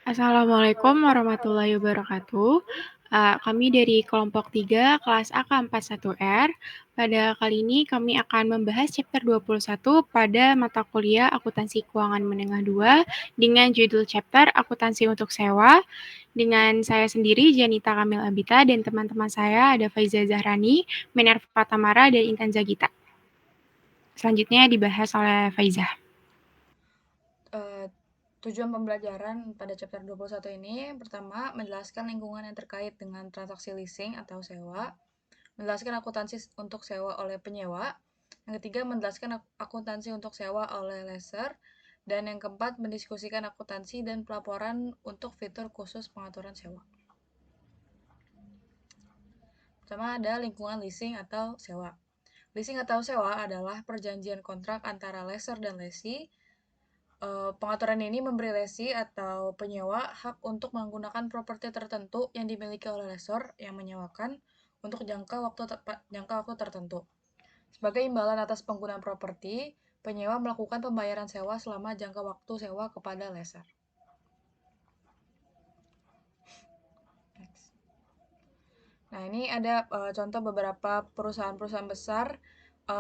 Assalamualaikum warahmatullahi wabarakatuh. Kami dari kelompok 3 kelas AK41R. Pada kali ini kami akan membahas chapter 21 pada mata kuliah Akuntansi Keuangan Menengah 2 dengan judul chapter Akuntansi untuk Sewa. Dengan saya sendiri, Janita Kamil Abita, dan teman-teman saya ada Faiza Zahrani, Minerva Tamara, dan Intan Zagita. Selanjutnya dibahas oleh Faiza. Tujuan pembelajaran pada chapter 21 ini, pertama, menjelaskan lingkungan yang terkait dengan transaksi leasing atau sewa, menjelaskan akuntansi untuk sewa oleh penyewa, yang ketiga, menjelaskan akuntansi untuk sewa oleh lessor, dan yang keempat, mendiskusikan akuntansi dan pelaporan untuk fitur khusus pengaturan sewa. Pertama ada lingkungan leasing atau sewa. Leasing atau sewa adalah perjanjian kontrak antara lessor dan lessee. Pengaturan ini memberi lessee atau penyewa hak untuk menggunakan properti tertentu yang dimiliki oleh lessor yang menyewakan untuk jangka waktu tertentu. Sebagai imbalan atas penggunaan properti, penyewa melakukan pembayaran sewa selama jangka waktu sewa kepada lessor. Nah, ini ada contoh beberapa perusahaan-perusahaan besar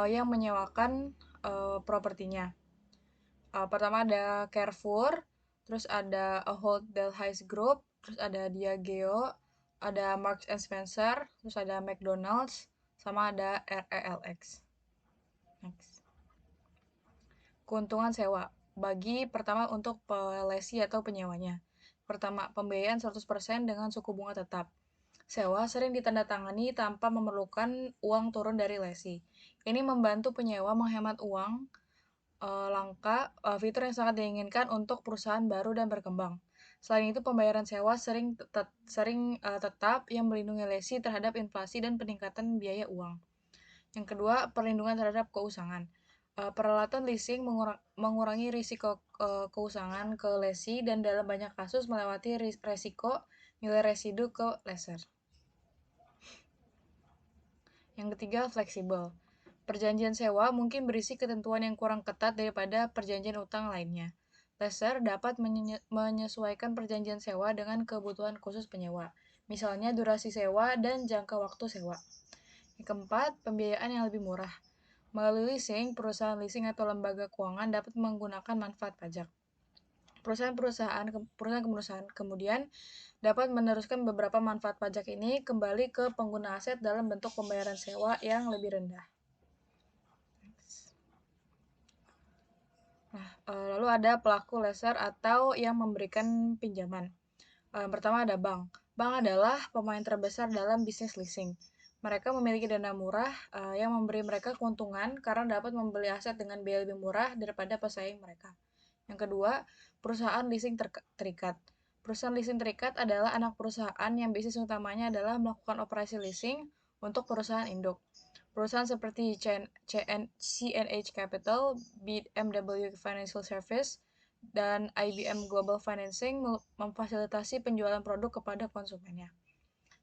yang menyewakan propertinya. Pertama ada Carrefour, terus ada Ahold Delhaize Group, terus ada Diageo, ada Marks and Spencer, terus ada McDonald's, sama ada RELX. Next. Keuntungan sewa bagi pertama untuk lessee atau penyewanya. Pertama, pembiayaan 100% dengan suku bunga tetap. Sewa sering ditandatangani tanpa memerlukan uang turun dari lessee. Ini membantu penyewa menghemat uang langka, fitur yang sangat diinginkan untuk perusahaan baru dan berkembang. Selain itu, pembayaran sewa sering tetap yang melindungi lessee terhadap inflasi dan peningkatan biaya uang. Yang kedua, perlindungan terhadap keusangan. Peralatan leasing mengurangi risiko keusangan ke lessee dan dalam banyak kasus melewati risiko nilai residu ke lessor. Yang ketiga, fleksibel. Perjanjian sewa mungkin berisi ketentuan yang kurang ketat daripada perjanjian utang lainnya. Lessor dapat menyesuaikan perjanjian sewa dengan kebutuhan khusus penyewa, misalnya durasi sewa dan jangka waktu sewa. Yang keempat, pembiayaan yang lebih murah. Melalui leasing, perusahaan leasing atau lembaga keuangan dapat menggunakan manfaat pajak. Perusahaan kemudian dapat meneruskan beberapa manfaat pajak ini kembali ke pengguna aset dalam bentuk pembayaran sewa yang lebih rendah. Nah, lalu ada pelaku lessor atau yang memberikan pinjaman. Pertama ada bank. Bank adalah pemain terbesar dalam bisnis leasing. Mereka memiliki dana murah yang memberi mereka keuntungan karena dapat membeli aset dengan biaya lebih murah daripada pesaing mereka. Yang kedua, perusahaan leasing terikat. Perusahaan leasing terikat adalah anak perusahaan yang bisnis utamanya adalah melakukan operasi leasing untuk perusahaan induk. Perusahaan seperti CNH Capital, BMW Financial Service, dan IBM Global Financing memfasilitasi penjualan produk kepada konsumennya.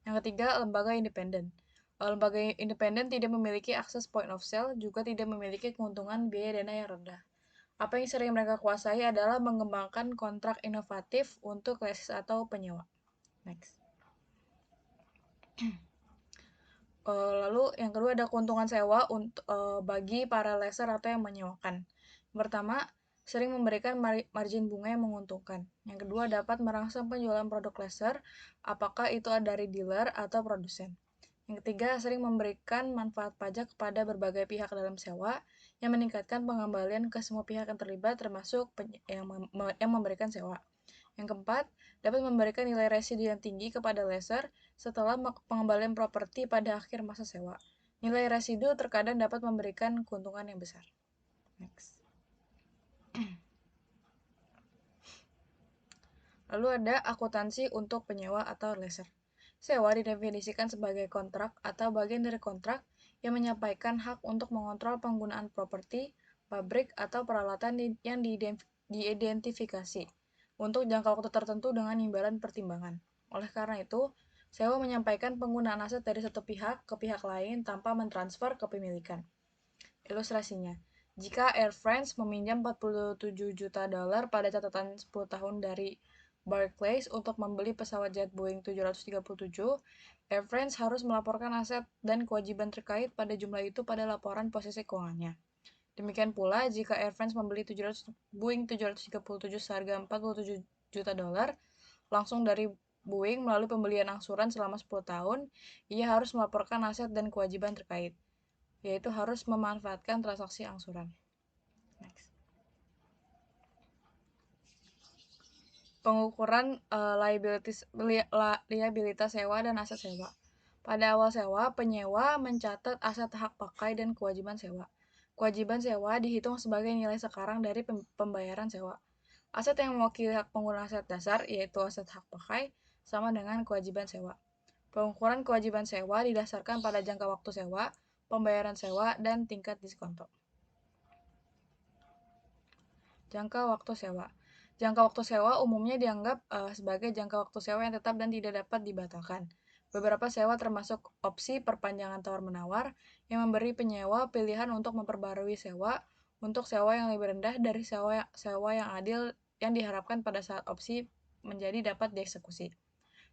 Yang ketiga, lembaga independen. Lembaga independen tidak memiliki akses point of sale, juga tidak memiliki keuntungan biaya dana yang rendah. Apa yang sering mereka kuasai adalah mengembangkan kontrak inovatif untuk lease atau penyewa. Next. Lalu yang kedua ada keuntungan sewa bagi para lessor atau yang menyewakan. Pertama, sering memberikan margin bunga yang menguntungkan. Yang kedua, dapat merangsang penjualan produk lessor, apakah itu dari dealer atau produsen. Yang ketiga, sering memberikan manfaat pajak kepada berbagai pihak dalam sewa yang meningkatkan pengembalian ke semua pihak yang terlibat termasuk yang memberikan sewa. Yang keempat, dapat memberikan nilai residu yang tinggi kepada lessor setelah pengembalian properti pada akhir masa sewa. Nilai residu terkadang dapat memberikan keuntungan yang besar. Next. Lalu ada akuntansi untuk penyewa atau lessor. Sewa didefinisikan sebagai kontrak atau bagian dari kontrak yang menyampaikan hak untuk mengontrol penggunaan properti, pabrik, atau peralatan yang diidentifikasi untuk jangka waktu tertentu dengan imbalan pertimbangan. Oleh karena itu, sewa menyampaikan penggunaan aset dari satu pihak ke pihak lain tanpa mentransfer kepemilikan. Ilustrasinya, jika Air France meminjam $47 juta pada catatan 10 tahun dari Barclays untuk membeli pesawat jet Boeing 737, Air France harus melaporkan aset dan kewajiban terkait pada jumlah itu pada laporan posisi keuangannya. Demikian pula, jika Air France membeli Boeing 737 seharga 47 juta dolar langsung dari Boeing melalui pembelian angsuran selama 10 tahun, ia harus melaporkan aset dan kewajiban terkait, yaitu harus memanfaatkan transaksi angsuran. Next. Pengukuran liabilitas sewa dan aset sewa. Pada awal sewa, penyewa mencatat aset hak pakai dan kewajiban sewa. Kewajiban sewa dihitung sebagai nilai sekarang dari pembayaran sewa. Aset yang mewakili hak pengguna aset dasar, yaitu aset hak pakai, sama dengan kewajiban sewa. Pengukuran kewajiban sewa didasarkan pada jangka waktu sewa, pembayaran sewa, dan tingkat diskonto. Jangka waktu sewa. Jangka waktu sewa umumnya dianggap sebagai jangka waktu sewa yang tetap dan tidak dapat dibatalkan. Beberapa sewa termasuk opsi perpanjangan tawar-menawar yang memberi penyewa pilihan untuk memperbarui sewa untuk sewa yang lebih rendah dari sewa yang adil yang diharapkan pada saat opsi menjadi dapat dieksekusi.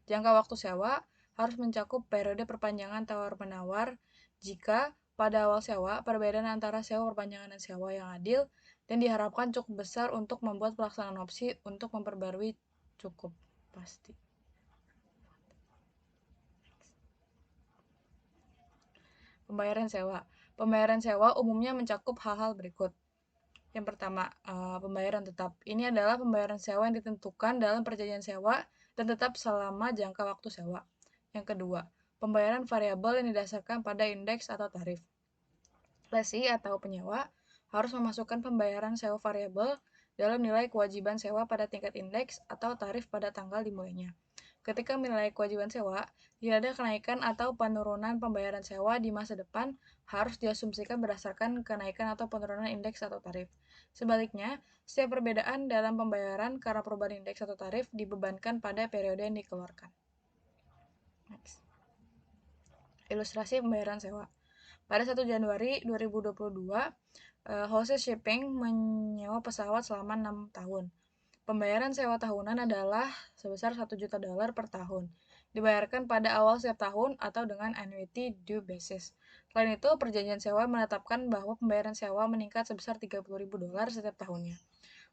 Jangka waktu sewa harus mencakup periode perpanjangan tawar-menawar jika pada awal sewa perbedaan antara sewa perpanjangan dan sewa yang adil dan diharapkan cukup besar untuk membuat pelaksanaan opsi untuk memperbarui cukup pasti. Pembayaran sewa. Pembayaran sewa umumnya mencakup hal-hal berikut. Yang pertama, pembayaran tetap. Ini adalah pembayaran sewa yang ditentukan dalam perjanjian sewa dan tetap selama jangka waktu sewa. Yang kedua, pembayaran variabel yang didasarkan pada indeks atau tarif. Lesi atau penyewa harus memasukkan pembayaran sewa variabel dalam nilai kewajiban sewa pada tingkat indeks atau tarif pada tanggal dimulainya. Ketika menilai kewajiban sewa, tidak ada kenaikan atau penurunan pembayaran sewa di masa depan harus diasumsikan berdasarkan kenaikan atau penurunan indeks atau tarif. Sebaliknya, setiap perbedaan dalam pembayaran karena perubahan indeks atau tarif dibebankan pada periode yang dikeluarkan. Next. Ilustrasi pembayaran sewa. Pada 1 Januari 2022, Hose Shipping menyewa pesawat selama 6 tahun. Pembayaran sewa tahunan adalah sebesar 1 juta dolar per tahun. Dibayarkan pada awal setiap tahun atau dengan annuity due basis. Selain itu, perjanjian sewa menetapkan bahwa pembayaran sewa meningkat sebesar 30.000 dolar setiap tahunnya.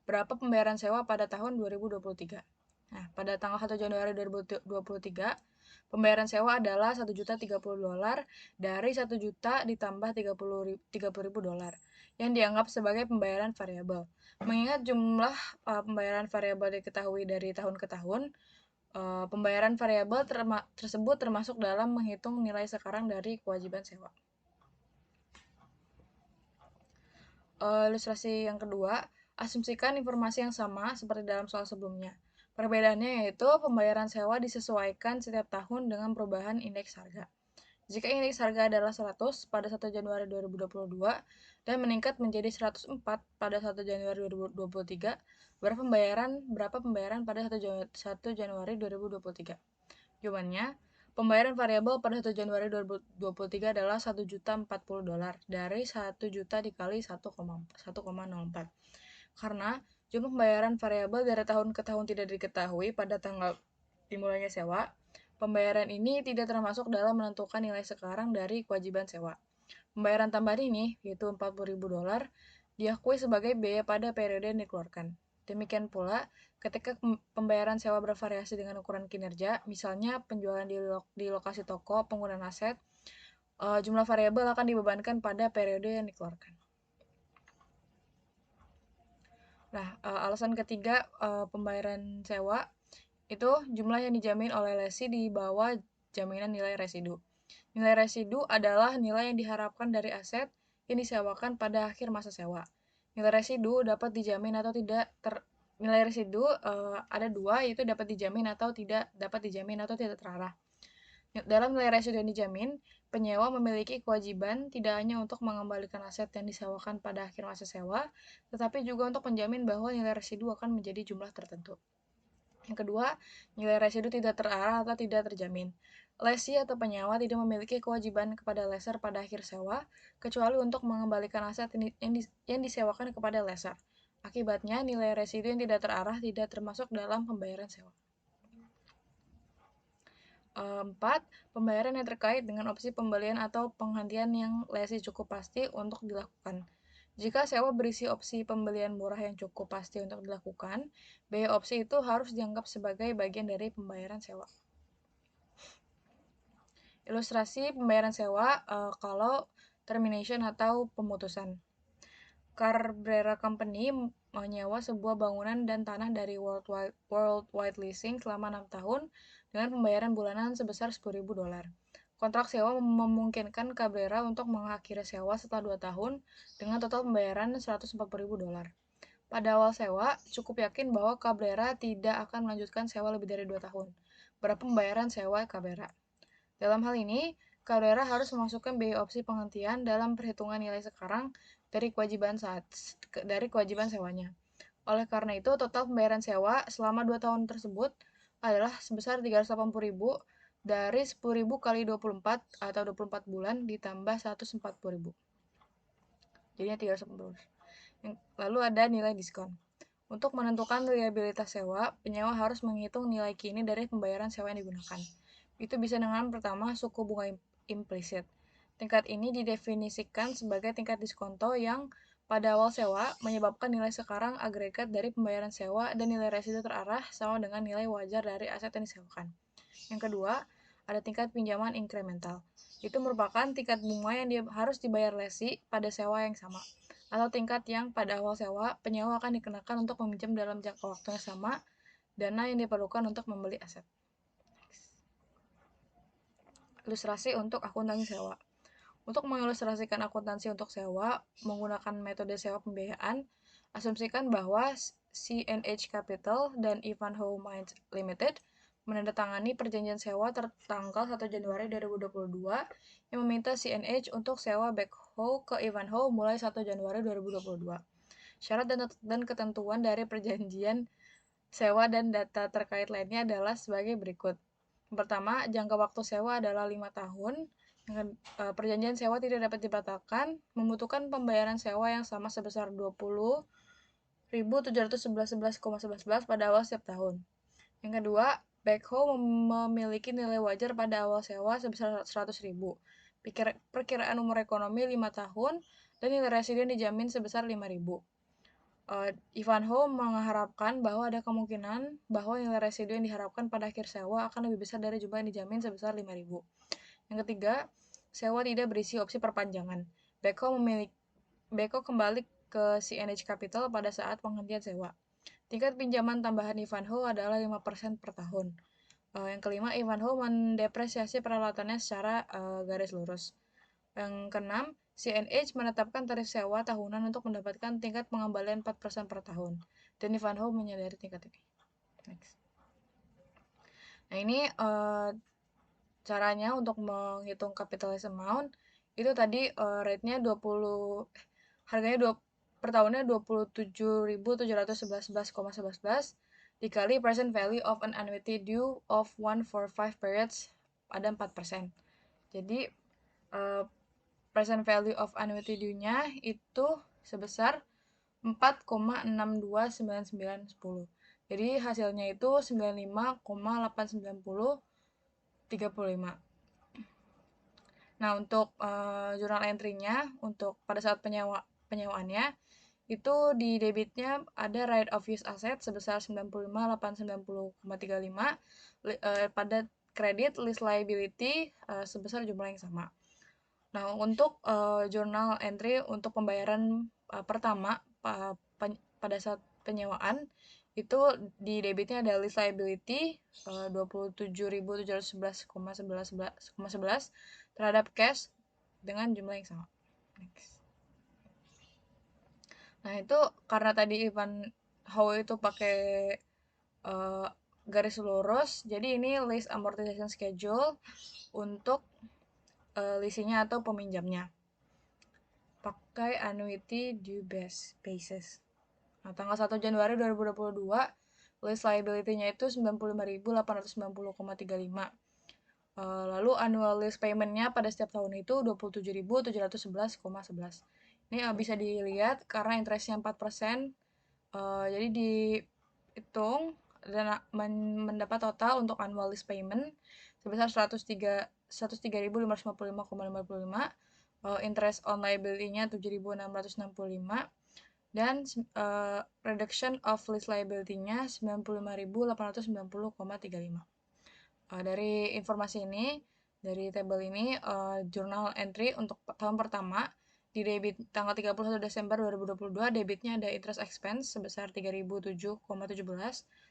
Berapa pembayaran sewa pada tahun 2023? Nah, pada tanggal 1 Januari 2023, pembayaran sewa adalah 1.030 dolar dari 1 juta ditambah 30.000 dolar yang dianggap sebagai pembayaran variabel. Mengingat jumlah pembayaran variabel diketahui dari tahun ke tahun, pembayaran variabel tersebut termasuk dalam menghitung nilai sekarang dari kewajiban sewa. Ilustrasi yang kedua, asumsikan informasi yang sama seperti dalam soal sebelumnya. Perbedaannya yaitu pembayaran sewa disesuaikan setiap tahun dengan perubahan indeks harga. Jika indeks harga adalah 100 pada 1 Januari 2022 dan meningkat menjadi 104 pada 1 Januari 2023, berapa pembayaran pada 1 Januari 2023? Jawabannya, pembayaran variabel pada 1 Januari 2023 adalah 1.040 dolar dari 1 juta dikali 1,04. Karena jumlah pembayaran variabel dari tahun ke tahun tidak diketahui pada tanggal dimulainya sewa, pembayaran ini tidak termasuk dalam menentukan nilai sekarang dari kewajiban sewa. Pembayaran tambahan ini, yaitu 40.000 dolar, diakui sebagai biaya pada periode yang dikeluarkan. Demikian pula, ketika pembayaran sewa bervariasi dengan ukuran kinerja, misalnya penjualan di lokasi toko, penggunaan aset, jumlah variabel akan dibebankan pada periode yang dikeluarkan. Nah, alasan ketiga pembayaran sewa itu jumlah yang dijamin oleh lesi di bawah jaminan nilai residu. Nilai residu adalah nilai yang diharapkan dari aset yang disewakan pada akhir masa sewa. Nilai residu dapat dijamin atau tidak nilai residu ada dua, yaitu dapat dijamin atau tidak dapat dijamin atau tidak terarah. Dalam nilai residu yang dijamin, penyewa memiliki kewajiban tidak hanya untuk mengembalikan aset yang disewakan pada akhir masa sewa, tetapi juga untuk menjamin bahwa nilai residu akan menjadi jumlah tertentu. Yang kedua, nilai residu tidak terarah atau tidak terjamin. Lesi atau penyewa tidak memiliki kewajiban kepada lesser pada akhir sewa, kecuali untuk mengembalikan aset yang disewakan kepada lesser. Akibatnya, nilai residu yang tidak terarah tidak termasuk dalam pembayaran sewa. 4. Pembayaran yang terkait dengan opsi pembelian atau penghentian yang lesi cukup pasti untuk dilakukan. Jika sewa berisi opsi pembelian murah yang cukup pasti untuk dilakukan, biaya opsi itu harus dianggap sebagai bagian dari pembayaran sewa. Ilustrasi pembayaran sewa kalau termination atau pemutusan. Cabrera Company menyewa sebuah bangunan dan tanah dari Worldwide Leasing selama 6 tahun dengan pembayaran bulanan sebesar $10.000. Kontrak sewa memungkinkan Cabrera untuk mengakhiri sewa setelah 2 tahun dengan total pembayaran $140.000. Pada awal sewa, cukup yakin bahwa Cabrera tidak akan melanjutkan sewa lebih dari 2 tahun. Berapa pembayaran sewa Cabrera? Dalam hal ini, Cabrera harus memasukkan biaya opsi penghentian dalam perhitungan nilai sekarang dari kewajiban sewanya. Oleh karena itu, total pembayaran sewa selama 2 tahun tersebut adalah sebesar 380.000 dari 10.000 kali 24 atau 24 bulan ditambah 140.000. Jadinya 380. Lalu ada nilai diskon. Untuk menentukan liabilitas sewa, penyewa harus menghitung nilai kini dari pembayaran sewa yang digunakan. Itu bisa dengan pertama suku bunga implisit. Tingkat ini didefinisikan sebagai tingkat diskonto yang pada awal sewa menyebabkan nilai sekarang agregat dari pembayaran sewa dan nilai residu terarah sama dengan nilai wajar dari aset yang disewakan. Yang kedua, ada tingkat pinjaman inkremental. Itu merupakan tingkat bunga yang harus dibayar lesi pada sewa yang sama, atau tingkat yang pada awal sewa penyewa akan dikenakan untuk meminjam dalam jangka waktu yang sama dana yang diperlukan untuk membeli aset. Ilustrasi untuk akuntansi sewa. Untuk mengilustrasikan akuntansi untuk sewa menggunakan metode sewa pembiayaan, asumsikan bahwa CNH Capital dan Ivanhoe Mines Limited menandatangani perjanjian sewa tertanggal 1 Januari 2022 yang meminta CNH untuk sewa backhoe ke Ivanhoe mulai 1 Januari 2022. Syarat dan ketentuan dari perjanjian sewa dan data terkait lainnya adalah sebagai berikut. Pertama, jangka waktu sewa adalah 5 tahun. Perjanjian sewa tidak dapat dibatalkan, membutuhkan pembayaran sewa yang sama sebesar 20.711,11 pada awal setiap tahun. Yang kedua, backhoe memiliki nilai wajar pada awal sewa sebesar 100.000. Perkiraan umur ekonomi 5 tahun dan nilai residen dijamin sebesar 5.000. Ivanhoe mengharapkan bahwa ada kemungkinan bahwa nilai residu yang diharapkan pada akhir sewa akan lebih besar dari jumlah yang dijamin sebesar 5.000. Yang ketiga, sewa tidak berisi opsi perpanjangan. Backhoe kembali ke CNH Capital pada saat penghentian sewa. Tingkat pinjaman tambahan Ivanhoe adalah 5% per tahun. Yang kelima, Ivanhoe mendepresiasi peralatannya secara garis lurus. Yang keenam, CNH menetapkan tarif sewa tahunan untuk mendapatkan tingkat pengembalian 4% per tahun. Dan Ivanhoe menyadari tingkat ini. Next. Nah, ini caranya untuk menghitung capitalized amount. Itu tadi rate-nya 20 harganya per tahunnya 27.711,11 dikali present value of an annuity due of 1 for 5 periods ada 4%. Jadi present value of annuity due-nya itu sebesar 4,629910. Jadi hasilnya itu 95,89035. Nah, untuk jurnal entry-nya untuk pada saat penyewaannya itu di debitnya ada right of use asset sebesar 95,890,35 pada kredit list liability sebesar jumlah yang sama. Nah, untuk jurnal entry untuk pembayaran pertama pada saat penyewaan itu di debitnya ada list liability 27.711,11 terhadap cash dengan jumlah yang sama. Next. Nah, itu karena tadi Ivanhoe itu pakai garis lurus, jadi ini list amortization schedule untuk leasingnya atau peminjamnya. Pakai annuity due basis. Nah, tanggal 1 Januari 2022, list liability-nya itu 95.890,35. Lalu annual list payment-nya pada setiap tahun itu 27.711,11. Ini bisa dilihat karena interest-nya 4%, Jadi dihitung dan mendapat total untuk annual lease payment sebesar 103.555,55, interest on liability-nya 7.665, dan reduction of lease liability-nya 95.890,35. Dari informasi ini, dari tabel ini, journal entry untuk tahun pertama di debit tanggal 31 Desember 2022, debitnya ada interest expense sebesar 3.007,17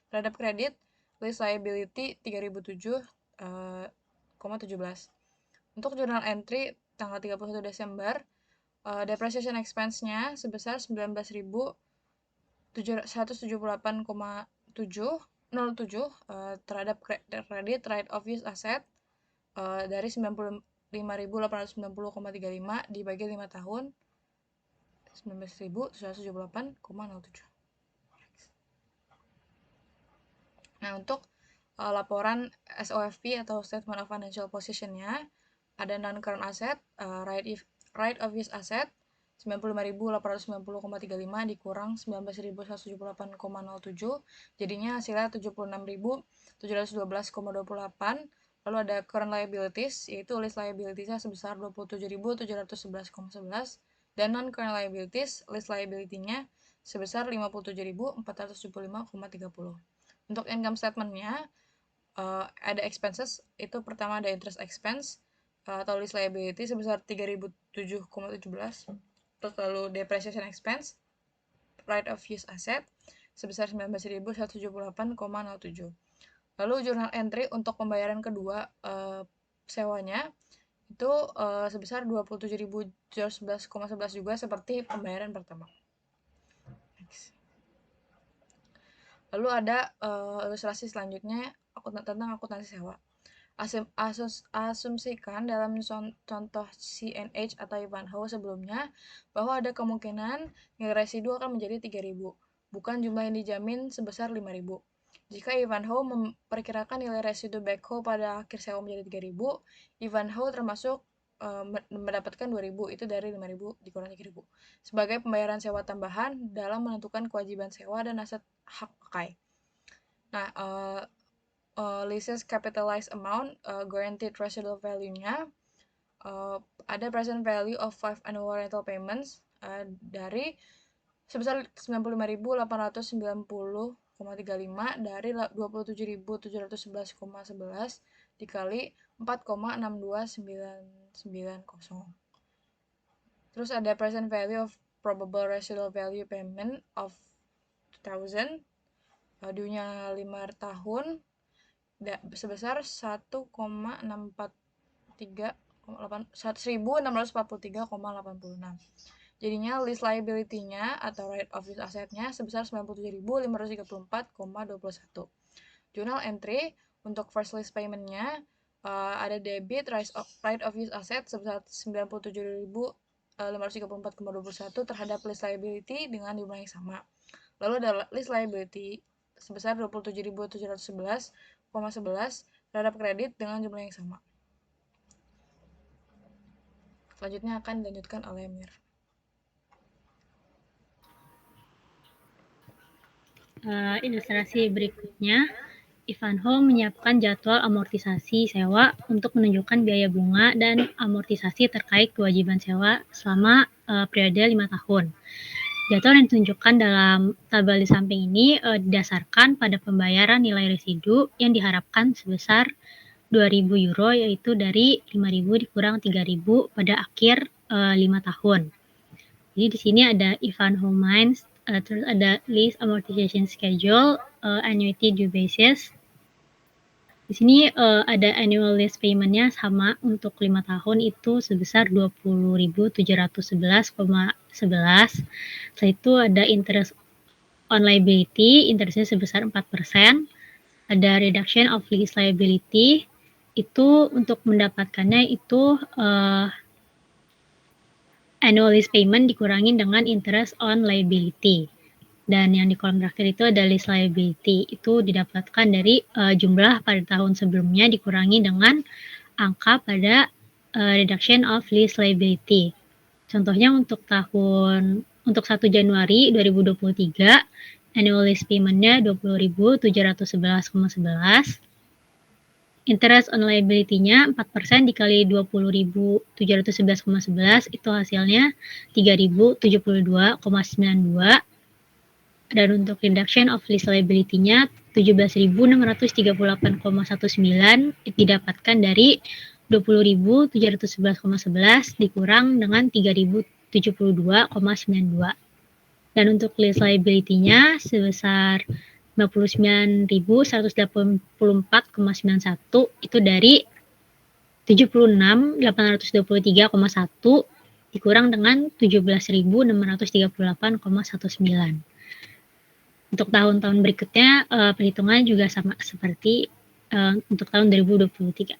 terhadap kredit, lease liability 3.007,17. Untuk journal entry tanggal 31 Desember, depreciation expense-nya sebesar 19.178,707 terhadap kredit right of use asset, dari 95.890,35 dibagi 5 tahun, 19.178,07. Nah, untuk laporan SOFP atau Statement of Financial Position-nya, ada non-current asset, right of use asset, 95.890,35 dikurang 19.178,07, jadinya hasilnya 76.712,28. Lalu ada current liabilities, yaitu lease liabilities-nya sebesar 27.711,11, dan non-current liabilities, lease liability-nya sebesar 57.475,30. Untuk income statement-nya, ada expenses, itu pertama ada interest expense atau lease liability sebesar 3.007,17, terus lalu depreciation expense, right of use asset sebesar 19.178,07. Lalu journal entry untuk pembayaran kedua sewanya itu sebesar 27.711,11 juga seperti pembayaran pertama. Next. Lalu ada ilustrasi selanjutnya tentang akuntansi sewa. Asumsikan dalam contoh CNH atau Ivanhoe sebelumnya bahwa ada kemungkinan nilai residu akan menjadi 3.000, bukan jumlah yang dijamin sebesar 5.000. Jika Ivanhoe memperkirakan nilai residu backhoe pada akhir sewa menjadi 3.000, Ivanhoe termasuk mendapatkan 2.000, itu dari 5.000 dikurang 3.000, sebagai pembayaran sewa tambahan dalam menentukan kewajiban sewa dan aset hak pakai. Nah, leases capitalized amount, guaranteed residual value-nya, ada present value of 5 annual rental payments dari sebesar 95.890,35 dari 27.711,11 dikali 4,62990. Terus ada present value of probable residual value payment of 2,000, due-nya 5 tahun, sebesar 1,643,86. Jadinya lease liability-nya atau right of use asset-nya sebesar 97.534,21. Journal entry untuk first lease payment-nya, ada debit right of use asset sebesar 97.534,21 terhadap lease liability dengan jumlah yang sama. Lalu ada lease liability sebesar 27.711,11 terhadap kredit dengan jumlah yang sama. Selanjutnya akan dilanjutkan oleh Mir. Ilustrasi berikutnya, Ivanhoe menyiapkan jadwal amortisasi sewa untuk menunjukkan biaya bunga dan amortisasi terkait kewajiban sewa selama periode 5 tahun. Jadwal yang ditunjukkan dalam tabel di samping ini didasarkan pada pembayaran nilai residu yang diharapkan sebesar 2.000 euro, yaitu dari 5.000 dikurang 3.000 pada akhir 5 tahun. Jadi di sini ada Ivanhoe Mines, terus ada lease amortization schedule, annuity due basis. Di sini ada annual lease payment-nya sama untuk 5 tahun itu sebesar 20.711,11. Setelah itu ada interest on liability, interestnya sebesar 4%. Ada reduction of lease liability, itu untuk mendapatkannya itu annual lease payment dikurangi dengan interest on liability. Dan yang di kolom terakhir itu ada lease liability, itu didapatkan dari jumlah pada tahun sebelumnya dikurangi dengan angka pada reduction of lease liability. Contohnya untuk tahun untuk 1 Januari 2023, annual lease payment-nya 20.711,11. Interest on liability-nya 4% dikali 20.711,11 itu hasilnya 3.072,92. Dan untuk reduction of lease liability-nya 17.638,19 didapatkan dari 20.711,11 dikurang dengan 3.072,92. Dan untuk lease liability-nya sebesar 59.184,91 itu dari 76.823,1 dikurang dengan 17.638,19. Untuk tahun-tahun berikutnya perhitungannya juga sama seperti untuk tahun 2023.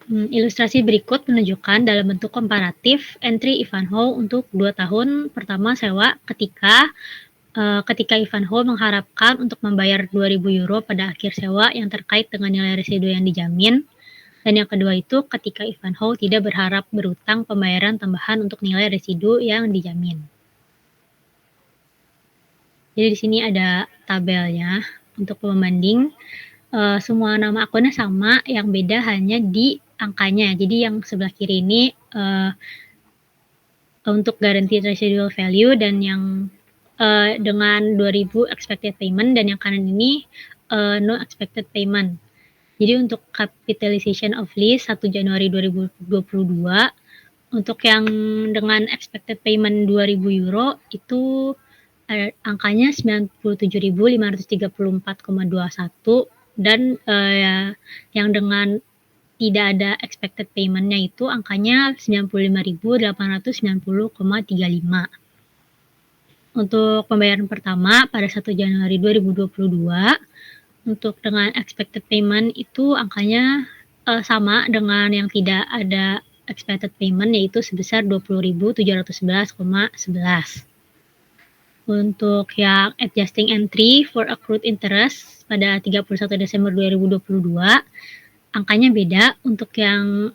Ilustrasi berikut menunjukkan dalam bentuk komparatif entry Ivanhoe untuk 2 tahun pertama sewa ketika Ivanhoe mengharapkan untuk membayar 2.000 euro pada akhir sewa yang terkait dengan nilai residu yang dijamin. Dan yang kedua itu ketika Ivanhoe tidak berharap berutang pembayaran tambahan untuk nilai residu yang dijamin. Jadi di sini ada tabelnya untuk pembanding. Semua nama akunnya sama, yang beda hanya di angkanya. Jadi yang sebelah kiri ini untuk guaranteed residual value dan yang dengan 2.000 expected payment, dan yang kanan ini no expected payment. Jadi untuk capitalization of lease 1 Januari 2022, untuk yang dengan expected payment 2.000 euro itu angkanya 97.534,21, dan yang dengan tidak ada expected payment-nya itu angkanya 95.890,35. Untuk pembayaran pertama pada 1 Januari 2022, untuk dengan expected payment itu angkanya sama dengan yang tidak ada expected payment, yaitu sebesar 20.711,11. Untuk yang adjusting entry for accrued interest pada 31 Desember 2022, angkanya beda. Untuk yang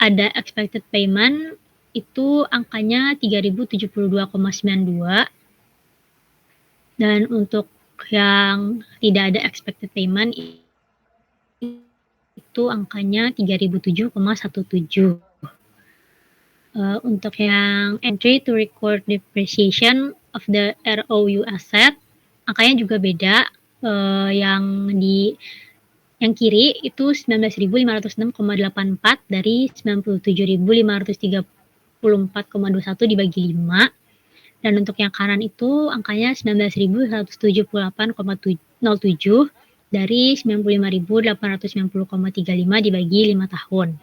ada expected payment itu angkanya 3.072,92, dan untuk yang tidak ada expected payment itu angkanya 3.007,17. Untuk yang entry to record depreciation of the ROU asset, angkanya juga beda. Yang kiri itu 19.506,84 dari 97.534,21 dibagi 5. Dan untuk yang kanan itu angkanya 19.178,07 dari 95.890,35 dibagi 5 tahun.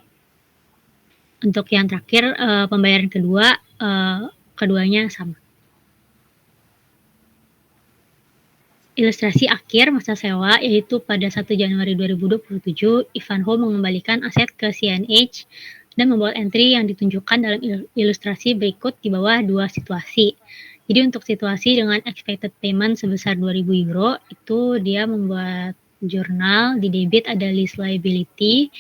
Untuk yang terakhir pembayaran kedua, keduanya sama. Ilustrasi akhir masa sewa yaitu pada 1 Januari 2027, Ivanhoe mengembalikan aset ke CNH dan membuat entry yang ditunjukkan dalam ilustrasi berikut di bawah dua situasi. Jadi untuk situasi dengan expected payment sebesar 2.000 euro itu dia membuat jurnal, di debit ada lease liability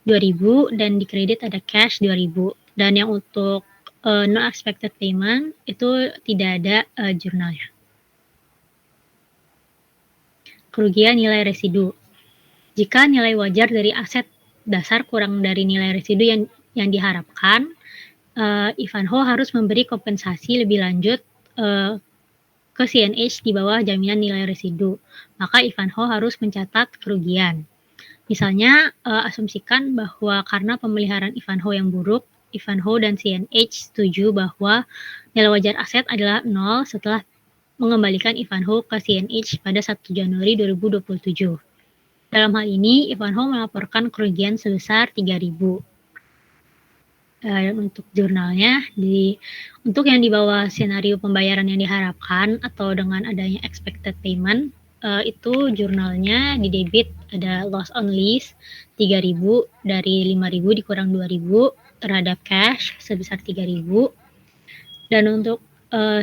2.000 dan di kredit ada cash 2.000. Dan yang untuk no expected payment itu tidak ada jurnalnya. Kerugian nilai residu. Jika nilai wajar dari aset dasar kurang dari nilai residu yang diharapkan, Ivanhoe harus memberi kompensasi lebih lanjut ke CNH di bawah jaminan nilai residu. Maka Ivanhoe harus mencatat kerugian. Misalnya, asumsikan bahwa karena pemeliharaan Ivanhoe yang buruk, Ivanhoe dan CNH setuju bahwa nilai wajar aset adalah 0 setelah mengembalikan Ivanhoe ke CNH pada 1 Januari 2027. Dalam hal ini, Ivanhoe melaporkan kerugian sebesar 3.000. Untuk jurnalnya, untuk yang di bawah senario pembayaran yang diharapkan atau dengan adanya expected payment, itu jurnalnya di debit ada loss on lease 3.000 dari 5.000 dikurang 2.000 terhadap cash sebesar 3.000. Dan untuk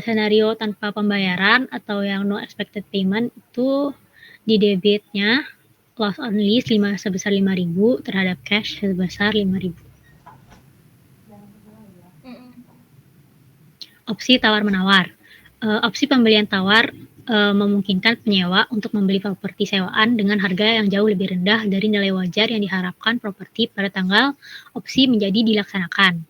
senario tanpa pembayaran atau yang no expected payment itu di debitnya loss on lease sebesar 5.000 terhadap cash sebesar 5.000. Opsi tawar-menawar. Opsi pembelian tawar memungkinkan penyewa untuk membeli properti sewaan dengan harga yang jauh lebih rendah dari nilai wajar yang diharapkan properti pada tanggal opsi menjadi dilaksanakan.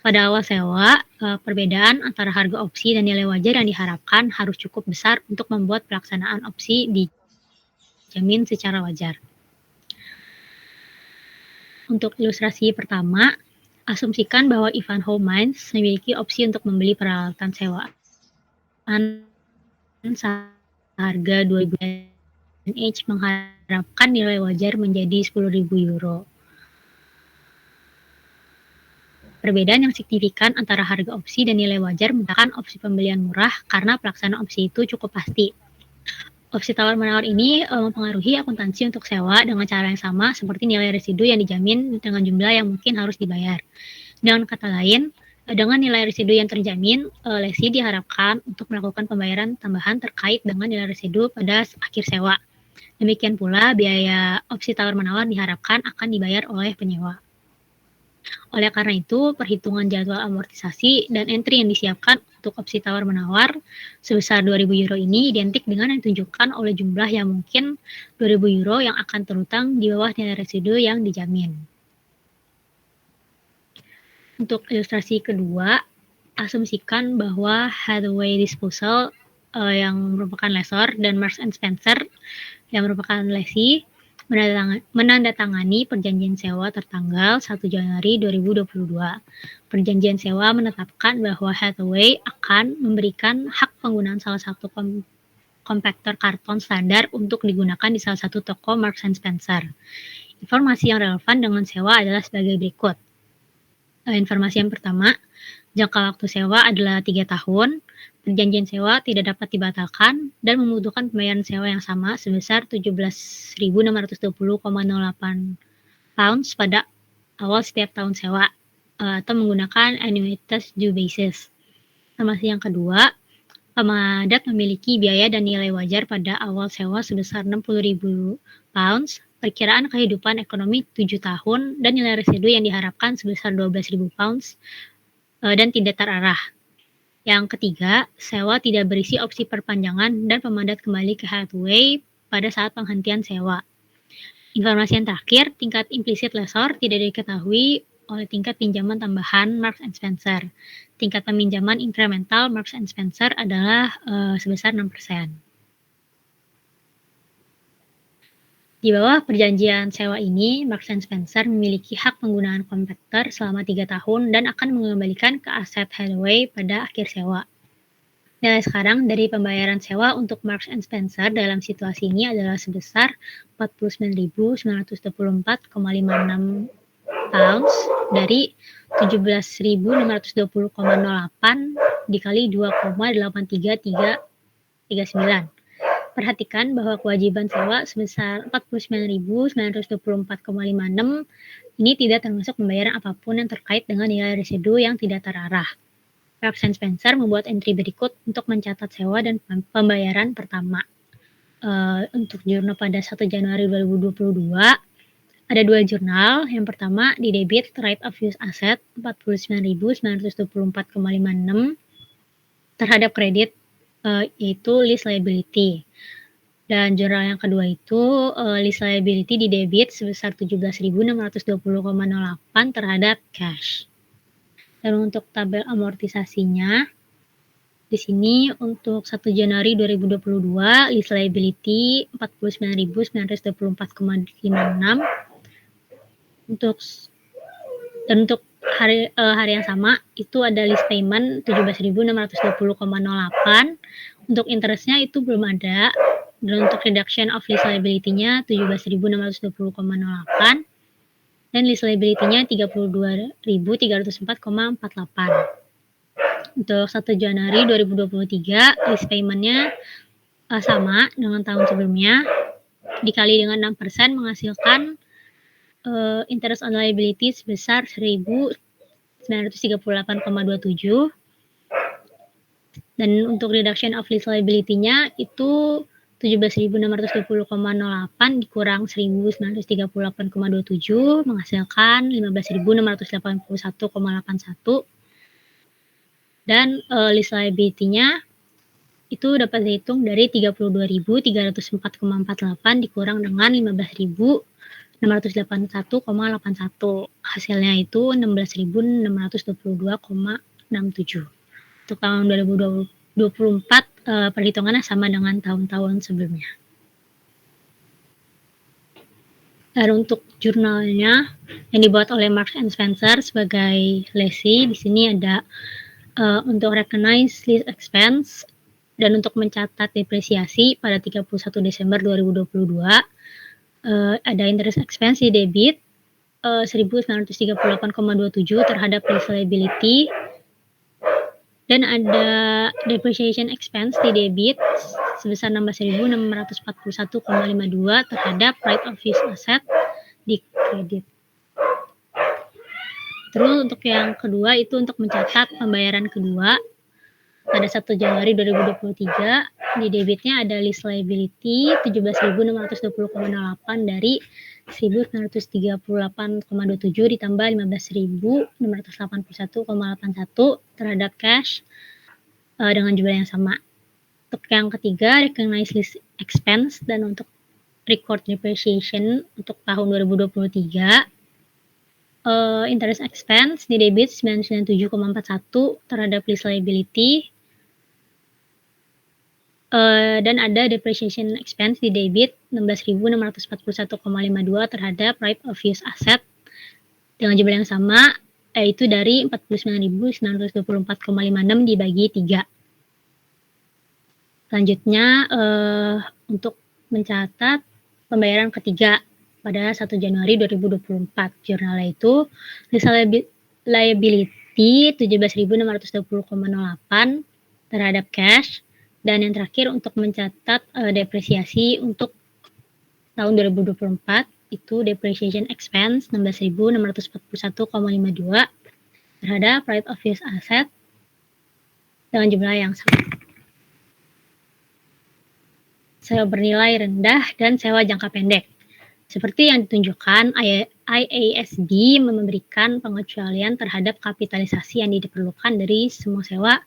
Pada awal sewa, perbedaan antara harga opsi dan nilai wajar yang diharapkan harus cukup besar untuk membuat pelaksanaan opsi dijamin secara wajar. Untuk ilustrasi pertama, asumsikan bahwa Ivanhoe Mines memiliki opsi untuk membeli peralatan sewaan seharga 2.000 each mengharapkan nilai wajar menjadi 10.000 euro. Perbedaan yang signifikan antara harga opsi dan nilai wajar menunjukkan opsi pembelian murah karena pelaksanaan opsi itu cukup pasti. Opsi tawar-menawar ini mempengaruhi akuntansi untuk sewa dengan cara yang sama seperti nilai residu yang dijamin dengan jumlah yang mungkin harus dibayar. Dengan kata lain, dengan nilai residu yang terjamin, lesi diharapkan untuk melakukan pembayaran tambahan terkait dengan nilai residu pada akhir sewa. Demikian pula, biaya opsi tawar-menawar diharapkan akan dibayar oleh penyewa. Oleh karena itu, perhitungan jadwal amortisasi dan entry yang disiapkan untuk opsi tawar-menawar sebesar 2.000 euro ini identik dengan yang ditunjukkan oleh jumlah yang mungkin 2.000 euro yang akan terutang di bawah nilai residu yang dijamin. Untuk ilustrasi kedua, asumsikan bahwa Hathaway Disposal yang merupakan lessor dan Marks & Spencer yang merupakan lessee menandatangani perjanjian sewa tertanggal 1 Januari 2022. Perjanjian sewa menetapkan bahwa Hathaway akan memberikan hak penggunaan salah satu kompaktor karton standar untuk digunakan di salah satu toko Marks & Spencer. Informasi yang relevan dengan sewa adalah sebagai berikut. Informasi yang pertama, jangka waktu sewa adalah 3 tahun, perjanjian sewa tidak dapat dibatalkan, dan membutuhkan pembayaran sewa yang sama sebesar 17.620,08 pounds pada awal setiap tahun sewa, atau menggunakan annuitas due basis. Informasi yang kedua, pemadat memiliki biaya dan nilai wajar pada awal sewa sebesar 60.000 pounds, perkiraan kehidupan ekonomi 7 tahun, dan nilai residu yang diharapkan sebesar 12.000 pounds dan tidak terarah. Yang ketiga, sewa tidak berisi opsi perpanjangan dan pemadat kembali ke Hathaway pada saat penghentian sewa. Informasi yang terakhir, tingkat implisit lessor tidak diketahui oleh tingkat pinjaman tambahan Marks & Spencer. Tingkat peminjaman incremental Marks & Spencer adalah sebesar 6%. Di bawah perjanjian sewa ini, Marks & Spencer memiliki hak penggunaan kompaktor selama 3 tahun dan akan mengembalikan ke aset Hathaway pada akhir sewa. Nilai sekarang dari pembayaran sewa untuk Marks & Spencer dalam situasi ini adalah sebesar 49.924,56 pounds dari 17.620,08 dikali 2,83339. Perhatikan bahwa kewajiban sewa sebesar 49.924,56 ini tidak termasuk pembayaran apapun yang terkait dengan nilai residu yang tidak terarah. Marks & Spencer membuat entry berikut untuk mencatat sewa dan pembayaran pertama. Untuk jurnal pada 1 Januari 2022, ada 2 jurnal. Yang pertama, di debit right of use asset 49.924,56 terhadap kredit yaitu lease liability. Dan jurnal yang kedua itu lease liability di debit sebesar 17.620,08 terhadap cash. Dan untuk tabel amortisasinya, di sini untuk 1 Januari 2022 lease liability 49.924,56 untuk hari yang sama itu ada lease payment 17.620,08. Untuk interestnya itu belum ada. Dan untuk reduction of lease liability-nya 17.620,08 dan lease liability-nya 32.304,48. Untuk 1 Januari 2023 lease payment-nya sama dengan tahun sebelumnya dikali dengan 6% menghasilkan interest on liability sebesar 1.938,27. Dan untuk reduction of lease liability-nya itu 17.620,08 dikurang 1.938,27 menghasilkan 15.681,81. Dan lease liability-nya itu dapat dihitung dari 32.304,48 dikurang dengan 15.681,81. Hasilnya itu 16.622,67. Untuk tahun 2024 perhitungannya sama dengan tahun-tahun sebelumnya. Dan untuk jurnalnya yang dibuat oleh Marks and Spencer sebagai lessee, di sini ada untuk recognize lease expense dan untuk mencatat depresiasi pada 31 Desember 2022 ada interest expense di debit 1938,27 terhadap lease liability, dan ada depreciation expense di debit sebesar 16.641,52 terhadap right of use asset di kredit. Terus untuk yang kedua itu untuk mencatat pembayaran kedua pada 1 Januari 2023, di debitnya ada lease liability 17.620,08 dari 1.938,27 ditambah 15.681,81 terhadap cash dengan jumlah yang sama. Untuk yang ketiga, recognize lease expense dan untuk record depreciation untuk tahun 2023, interest expense di debit 997,41 terhadap lease liability, dan ada depreciation expense di debit 16.641,52 terhadap right of use asset dengan jumlah yang sama, yaitu dari 49.924,56 dibagi 3. Selanjutnya untuk mencatat pembayaran ketiga pada 1 Januari 2024, jurnalnya itu lease liability 17.620,08 terhadap cash. Dan yang terakhir untuk mencatat depresiasi untuk tahun 2024 itu depreciation expense 16.641,52 terhadap right of use asset dengan jumlah yang sama. Sewa bernilai rendah dan sewa jangka pendek. Seperti yang ditunjukkan, IASB memberikan pengecualian terhadap kapitalisasi yang diperlukan dari semua sewa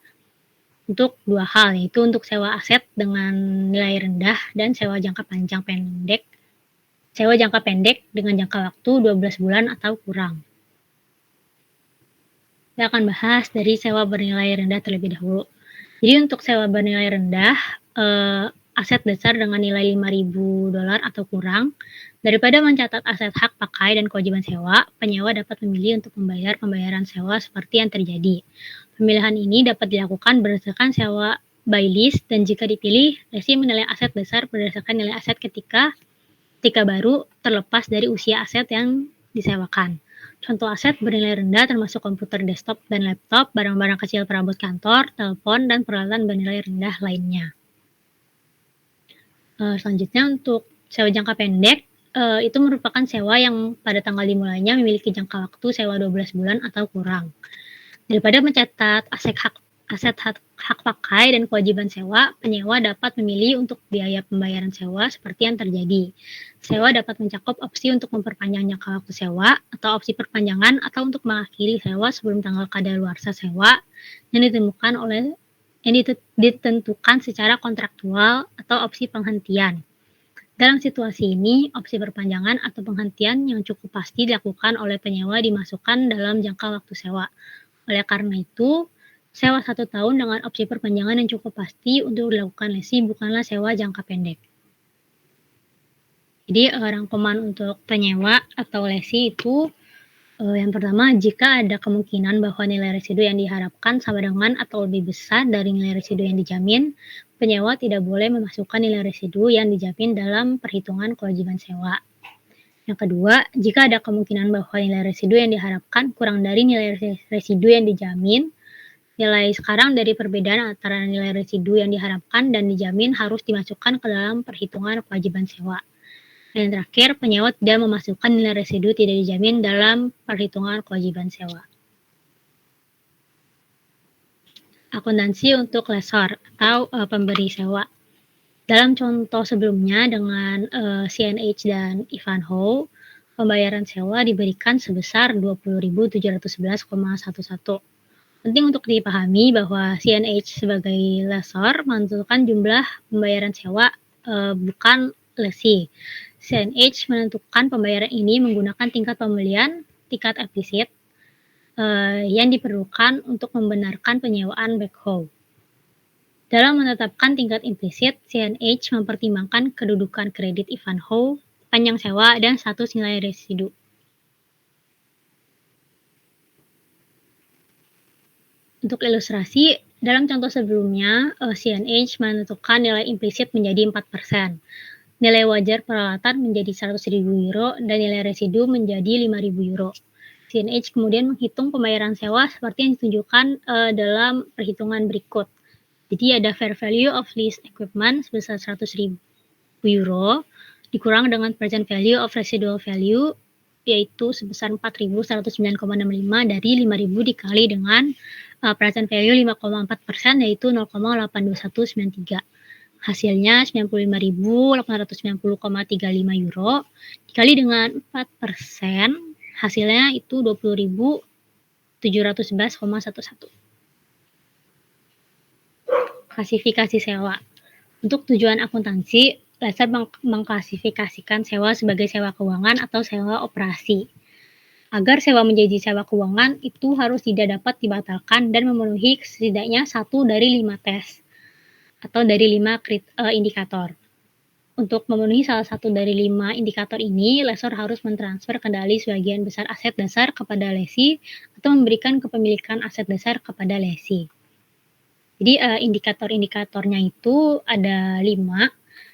untuk dua hal, yaitu untuk sewa aset dengan nilai rendah dan sewa jangka pendek dengan jangka waktu 12 bulan atau kurang. Saya akan bahas dari sewa bernilai rendah terlebih dahulu. Jadi untuk sewa bernilai rendah, aset dasar dengan nilai $5.000 atau kurang, daripada mencatat aset hak pakai dan kewajiban sewa, penyewa dapat memilih untuk membayar pembayaran sewa seperti yang terjadi. Pemilihan ini dapat dilakukan berdasarkan sewa by lease, dan jika dipilih, lessee menilai aset dasar berdasarkan nilai aset ketika baru terlepas dari usia aset yang disewakan. Contoh aset bernilai rendah termasuk komputer desktop dan laptop, barang-barang kecil perabot kantor, telepon, dan peralatan bernilai rendah lainnya. Selanjutnya untuk sewa jangka pendek, itu merupakan sewa yang pada tanggal dimulainya memiliki jangka waktu sewa 12 bulan atau kurang. Daripada mencatat aset hak pakai dan kewajiban sewa, penyewa dapat memilih untuk biaya pembayaran sewa seperti yang terjadi. Sewa dapat mencakup opsi untuk memperpanjang jangka waktu sewa, atau opsi perpanjangan, atau untuk mengakhiri sewa sebelum tanggal kadaluarsa sewa yang ditentukan secara kontraktual, atau opsi penghentian. Dalam situasi ini, opsi perpanjangan atau penghentian yang cukup pasti dilakukan oleh penyewa dimasukkan dalam jangka waktu sewa. Oleh karena itu, sewa 1 tahun dengan opsi perpanjangan yang cukup pasti untuk dilakukan lessee bukanlah sewa jangka pendek. Jadi rangkuman untuk penyewa atau lessee itu yang pertama, jika ada kemungkinan bahwa nilai residu yang diharapkan sama dengan atau lebih besar dari nilai residu yang dijamin, penyewa tidak boleh memasukkan nilai residu yang dijamin dalam perhitungan kewajiban sewa. Yang kedua, jika ada kemungkinan bahwa nilai residu yang diharapkan kurang dari nilai residu yang dijamin, nilai sekarang dari perbedaan antara nilai residu yang diharapkan dan dijamin harus dimasukkan ke dalam perhitungan kewajiban sewa. Dan yang terakhir, penyewa tidak memasukkan nilai residu tidak dijamin dalam perhitungan kewajiban sewa. Akuntansi untuk lessor atau pemberi sewa. Dalam contoh sebelumnya dengan CNH dan Ivanhoe, pembayaran sewa diberikan sebesar 20.711,11. Penting untuk dipahami bahwa CNH sebagai lessor menentukan jumlah pembayaran sewa, bukan lessee. CNH menentukan pembayaran ini menggunakan tingkat pembelian, tingkat implisit, yang diperlukan untuk membenarkan penyewaan backhaul. Dalam menetapkan tingkat implisit, CNH mempertimbangkan kedudukan kredit Ivanhoe, panjang sewa, dan status nilai residu. Untuk ilustrasi, dalam contoh sebelumnya, CNH menentukan nilai implisit menjadi 4%, nilai wajar peralatan menjadi €100.000 dan nilai residu menjadi €5.000. CNH kemudian menghitung pembayaran sewa seperti yang ditunjukkan dalam perhitungan berikut. Jadi ada fair value of leased equipment sebesar €100.000 dikurang dengan present value of residual value yaitu sebesar 4.109,65 dari 5.000 dikali dengan present value 5,4% yaitu 0,82193. Hasilnya 95.890,35 euro dikali dengan 4%, hasilnya itu 20.711,11. Klasifikasi sewa. Untuk tujuan akuntansi, lessor mengklasifikasikan sewa sebagai sewa keuangan atau sewa operasi. Agar sewa menjadi sewa keuangan, itu harus tidak dapat dibatalkan dan memenuhi setidaknya 1 dari 5 tes atau dari 5 indikator. Untuk memenuhi salah satu dari 5 indikator ini, lessor harus mentransfer kendali sebagian besar aset dasar kepada lessee atau memberikan kepemilikan aset dasar kepada lessee. Jadi indikator-indikatornya itu ada 5.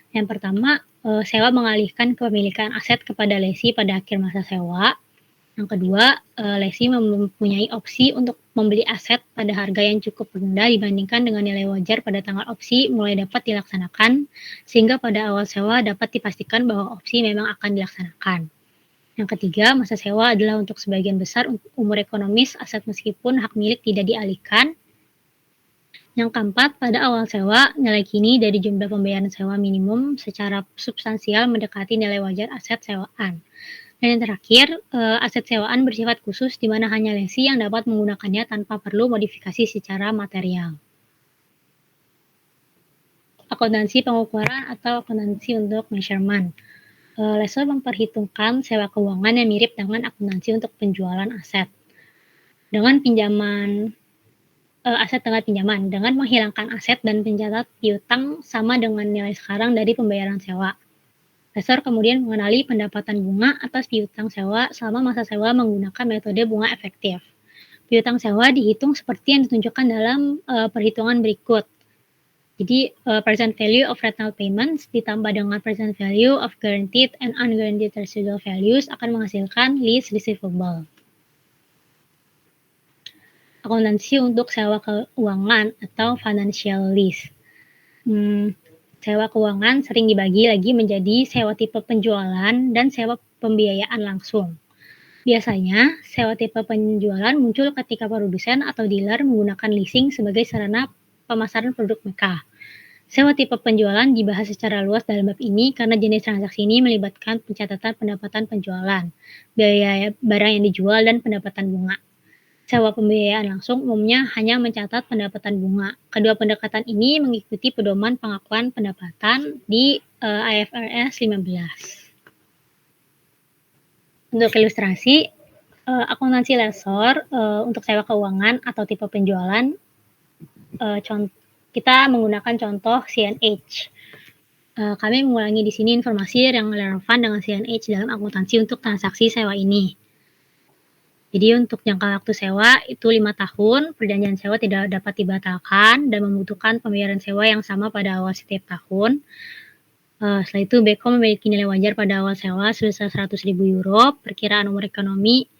Yang pertama, sewa mengalihkan kepemilikan aset kepada lessee pada akhir masa sewa. Yang kedua, lessee mempunyai opsi untuk membeli aset pada harga yang cukup rendah dibandingkan dengan nilai wajar pada tanggal opsi mulai dapat dilaksanakan, sehingga pada awal sewa dapat dipastikan bahwa opsi memang akan dilaksanakan. Yang ketiga, masa sewa adalah untuk sebagian besar umur ekonomis aset meskipun hak milik tidak dialihkan. Yang keempat, pada awal sewa, nilai kini dari jumlah pembayaran sewa minimum secara substansial mendekati nilai wajar aset sewaan. Dan yang terakhir, aset sewaan bersifat khusus di mana hanya lessee yang dapat menggunakannya tanpa perlu modifikasi secara material. Akuntansi pengukuran atau akuntansi untuk measurement. Lessor memperhitungkan sewa keuangan yang mirip dengan akuntansi untuk penjualan aset. Dengan pinjaman aset dengan pinjaman, dengan menghilangkan aset dan pencatat piutang sama dengan nilai sekarang dari pembayaran sewa. Lessor kemudian mengenali pendapatan bunga atas piutang sewa selama masa sewa menggunakan metode bunga efektif. Piutang sewa dihitung seperti yang ditunjukkan dalam perhitungan berikut. Jadi present value of rental payments ditambah dengan present value of guaranteed and unguaranteed residual values akan menghasilkan lease receivable. Akuntansi untuk sewa keuangan atau financial lease. Sewa keuangan sering dibagi lagi menjadi sewa tipe penjualan dan sewa pembiayaan langsung. Biasanya, sewa tipe penjualan muncul ketika produsen atau dealer menggunakan leasing sebagai sarana pemasaran produk mereka. Sewa tipe penjualan dibahas secara luas dalam bab ini karena jenis transaksi ini melibatkan pencatatan pendapatan penjualan, biaya barang yang dijual, dan pendapatan bunga. Sewa pembiayaan langsung umumnya hanya mencatat pendapatan bunga. Kedua pendekatan ini mengikuti pedoman pengakuan pendapatan di IFRS 15. Untuk ilustrasi, akuntansi lessor untuk sewa keuangan atau tipe penjualan, kita menggunakan contoh CNH. Kami mengulangi di sini informasi yang relevan dengan CNH dalam akuntansi untuk transaksi sewa ini. Jadi untuk jangka waktu sewa itu 5 tahun, perjanjian sewa tidak dapat dibatalkan dan membutuhkan pembayaran sewa yang sama pada awal setiap tahun. Setelah itu Beko memiliki nilai wajar pada awal sewa sebesar €100.000, perkiraan umur ekonomi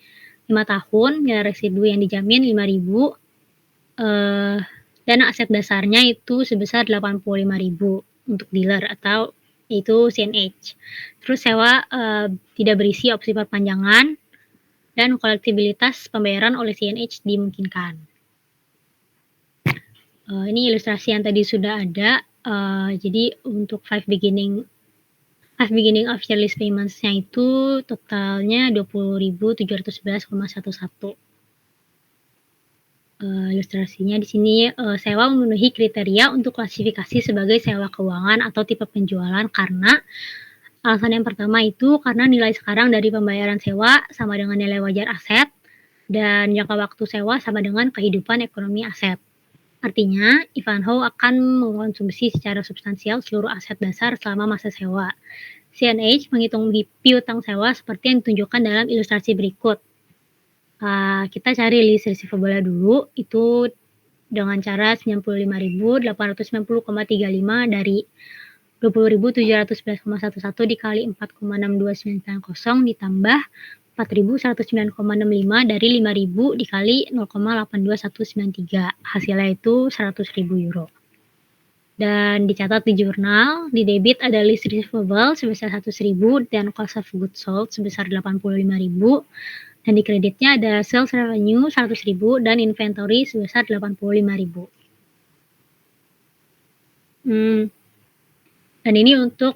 5 tahun, nilai residu yang dijamin 5.000, dan aset dasarnya itu sebesar 85.000 untuk dealer atau itu CNH. Terus sewa tidak berisi opsi perpanjangan dan kolektibilitas pembayaran oleh CNH dimungkinkan. Ini ilustrasi yang tadi sudah ada. Jadi untuk 5 beginning of year lease payments-nya itu totalnya 20.711,11. Ilustrasinya di sini sewa memenuhi kriteria untuk klasifikasi sebagai sewa keuangan atau tipe penjualan karena alasan yang pertama itu karena nilai sekarang dari pembayaran sewa sama dengan nilai wajar aset dan jangka waktu sewa sama dengan kehidupan ekonomi aset. Artinya, Ivanhoe akan mengkonsumsi secara substansial seluruh aset dasar selama masa sewa. CNH menghitung piutang sewa seperti yang ditunjukkan dalam ilustrasi berikut. Kita cari list receivable dulu, itu dengan cara 95.890,35 dari 20.711,11 dikali 4,62990 ditambah 4.109,65 dari 5.000 dikali 0,82193. Hasilnya itu 100.000 euro. Dan dicatat di jurnal, di debit ada list receivable sebesar 100.000 dan cost of goods sold sebesar 85.000. Dan di kreditnya ada sales revenue 100.000 dan inventory sebesar 85.000. Dan ini untuk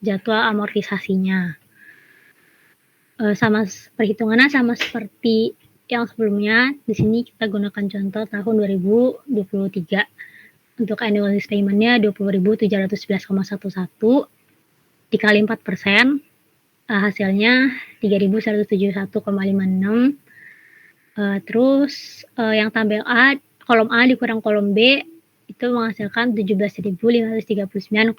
jadwal amortisasinya. Sama perhitungannya sama seperti yang sebelumnya. Di sini kita gunakan contoh tahun 2023. Untuk annual lease payment-nya 20.711,11 dikali 4%, hasilnya 3.171,56. Terus yang tabel A, kolom A dikurang kolom B itu menghasilkan 17.539,55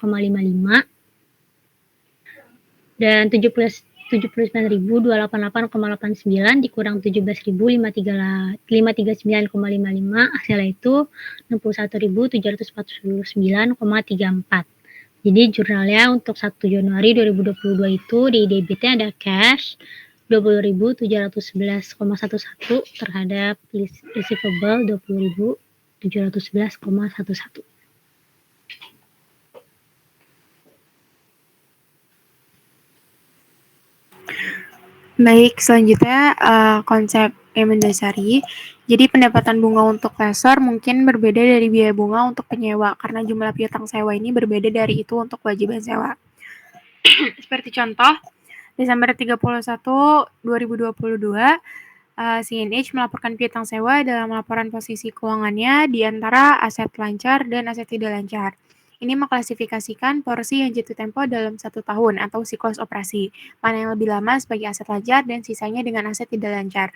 dan 79.288,89 dikurang 17.539,55 hasilnya itu 61.749,34. Jadi jurnalnya untuk 1 Januari 2022 itu di debitnya ada cash 20.711,11 terhadap receivable 20.711,11. Baik, selanjutnya konsep yang mendasari. Jadi pendapatan bunga untuk lessor mungkin berbeda dari biaya bunga untuk penyewa karena jumlah piutang sewa ini berbeda dari itu untuk kewajiban sewa. Seperti contoh, Desember 31, 2022, CNH melaporkan piutang sewa dalam laporan posisi keuangannya di antara aset lancar dan aset tidak lancar. Ini mengklasifikasikan porsi yang jatuh tempo dalam 1 tahun atau siklus operasi, mana yang lebih lama sebagai aset lancar dan sisanya dengan aset tidak lancar.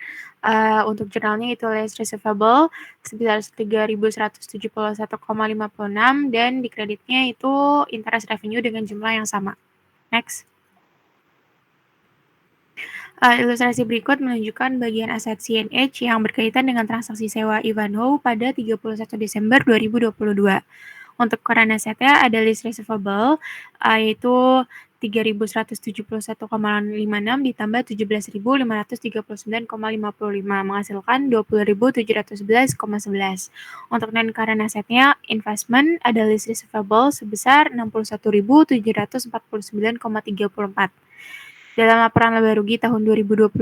Untuk jurnalnya itu less receivable sebesar 3.171,56 dan di kreditnya itu interest revenue dengan jumlah yang sama. Next. Ilustrasi berikut menunjukkan bagian aset CNH yang berkaitan dengan transaksi sewa Ivanhoe pada 31 Desember 2022. Untuk current assetnya ada list receivable, yaitu 3.171,56 ditambah 17.539,55 menghasilkan 20.711,11. Untuk non-current assetnya, investment ada list receivable sebesar 61.749,34. Dalam laporan laba rugi tahun 2022,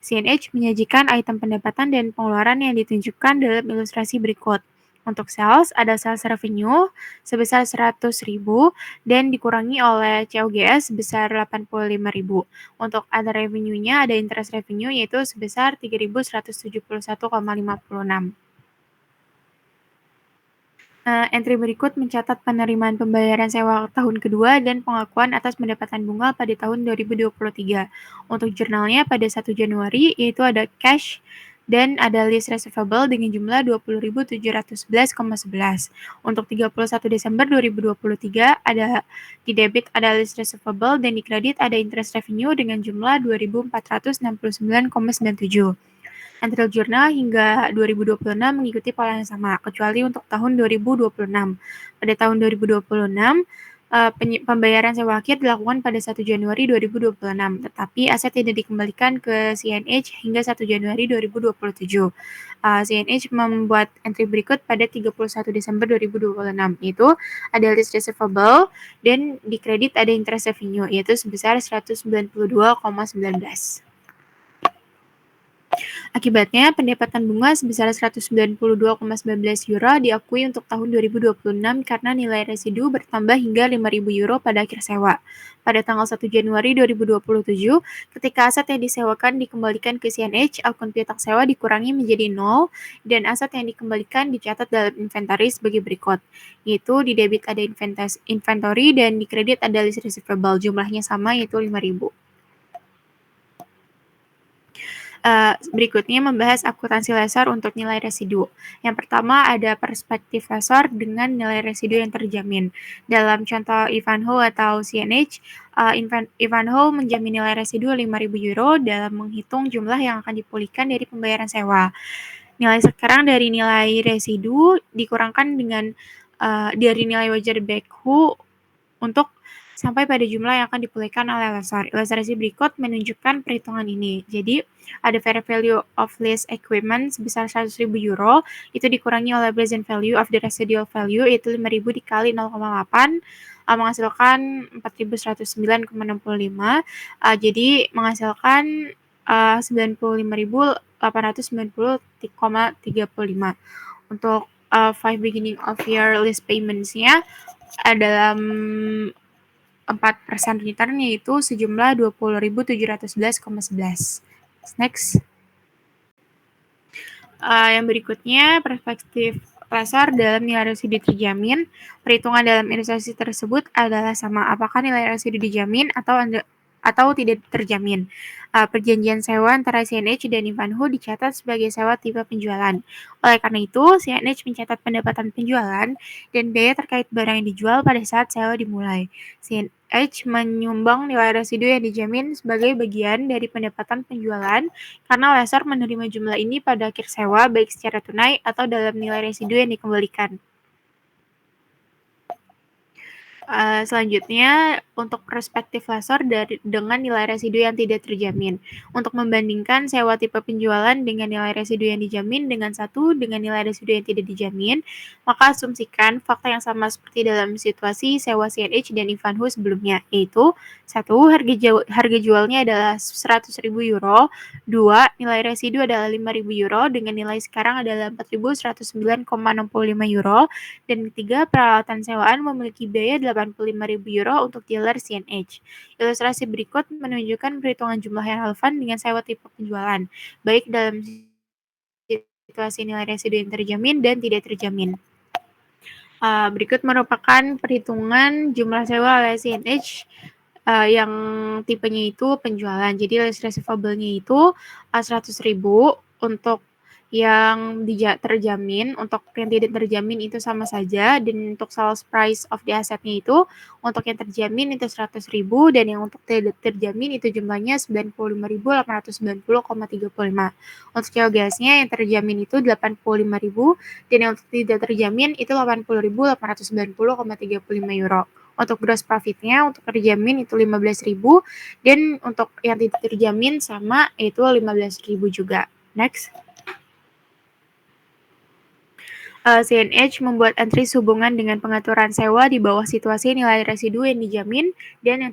CNH menyajikan item pendapatan dan pengeluaran yang ditunjukkan dalam ilustrasi berikut. Untuk sales, ada sales revenue sebesar 100.000 dan dikurangi oleh COGS sebesar 85.000. Untuk other revenue-nya ada interest revenue yaitu sebesar 3.171,56. Entry berikut mencatat penerimaan pembayaran sewa tahun kedua dan pengakuan atas pendapatan bunga pada tahun 2023. Untuk jurnalnya pada 1 Januari yaitu ada cash dan ada list receivable dengan jumlah 20.711,11. Untuk 31 Desember 2023 ada di debit ada list receivable dan di kredit ada interest revenue dengan jumlah 2.469,97. Entry jurnal hingga 2026 mengikuti pola yang sama, kecuali untuk tahun 2026. Pada tahun 2026, pembayaran sewa akhir dilakukan pada 1 Januari 2026, tetapi aset tidak dikembalikan ke CNH hingga 1 Januari 2027. CNH membuat entry berikut pada 31 Desember 2026, yaitu ada list receivable dan di kredit ada interest revenue, yaitu sebesar 192,19. Akibatnya, pendapatan bunga sebesar €192,19 diakui untuk tahun 2026 karena nilai residu bertambah hingga €5.000 pada akhir sewa. Pada tanggal 1 Januari 2027, ketika aset yang disewakan dikembalikan ke CNH, akun piutang sewa dikurangi menjadi 0 dan aset yang dikembalikan dicatat dalam inventory sebagai berikut, yaitu di debit ada inventory dan di kredit ada list receivable, jumlahnya sama yaitu €5.000. Berikutnya membahas akuntansi lesor untuk nilai residu. Yang pertama ada perspektif lesor dengan nilai residu yang terjamin. Dalam contoh Ivanhoe atau CNH, Ivanhoe menjamin nilai residu €5.000 dalam menghitung jumlah yang akan dipulihkan dari pembayaran sewa. Nilai sekarang dari nilai residu dikurangkan dengan dari nilai wajar backhoe untuk sampai pada jumlah yang akan dipulihkan oleh lessor. Ilustrasi berikut menunjukkan perhitungan ini. Jadi, ada fair value of lease equipment sebesar €100.000, itu dikurangi oleh present value of the residual value, yaitu €5.000 dikali 0,8, menghasilkan €4.109,65. Jadi, menghasilkan €95.890,35. Untuk 5 beginning of year lease payments-nya dalam 4% return yaitu sejumlah €20.711,11. Next. Yang berikutnya perspektif lessor dalam nilai residu terjamin. Perhitungan dalam ilustrasi tersebut adalah sama apakah nilai residu dijamin atau tidak terjamin. Perjanjian sewa antara CNH dan Ivanhoe dicatat sebagai sewa tipe penjualan. Oleh karena itu, CNH mencatat pendapatan penjualan dan biaya terkait barang yang dijual pada saat sewa dimulai. CNH menyumbang nilai residu yang dijamin sebagai bagian dari pendapatan penjualan karena lessor menerima jumlah ini pada akhir sewa baik secara tunai atau dalam nilai residu yang dikembalikan. Selanjutnya, untuk perspektif lessor dengan nilai residu yang tidak terjamin. Untuk membandingkan sewa tipe penjualan dengan nilai residu yang dijamin dengan nilai residu yang tidak dijamin, maka asumsikan fakta yang sama seperti dalam situasi sewa CNH dan Ivanhoe sebelumnya, yaitu 1. Harga jualnya adalah €100.000, 2. Nilai residu adalah €5.000 dengan nilai sekarang adalah €4.109,65, dan ketiga, peralatan sewaan memiliki biaya €85.000 untuk dealer CNH. Ilustrasi berikut menunjukkan perhitungan jumlah yang relevan dengan sewa tipe penjualan, baik dalam situasi nilai residu yang terjamin dan tidak terjamin. Berikut merupakan perhitungan jumlah sewa oleh CNH yang tipenya itu penjualan. Jadi list receivable-nya itu 100.000 untuk yang terjamin, untuk yang tidak terjamin itu sama saja, dan untuk sales price of the asset-nya itu untuk yang terjamin itu 100.000 dan yang untuk tidak terjamin itu jumlahnya 95.890,35. Untuk CO gasnya yang terjamin itu 85.000 dan yang untuk tidak terjamin itu 80.890,35 euro. Untuk gross profit-nya untuk terjamin itu 15.000 dan untuk yang tidak terjamin sama yaitu 15.000 juga. Next. CNH membuat entry sehubungan dengan pengaturan sewa di bawah situasi nilai residu yang dijamin dan yang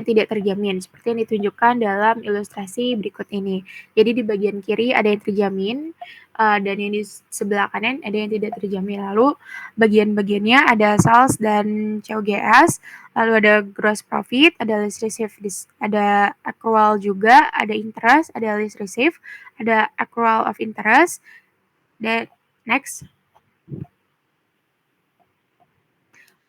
tidak terjamin seperti yang ditunjukkan dalam ilustrasi berikut ini. Jadi di bagian kiri ada yang terjamin dan yang di sebelah kanan ada yang tidak terjamin. Lalu bagian-bagiannya ada sales dan COGS, lalu ada gross profit, ada list receive, ada accrual juga, ada interest, ada list receive, ada accrual of interest, dan next.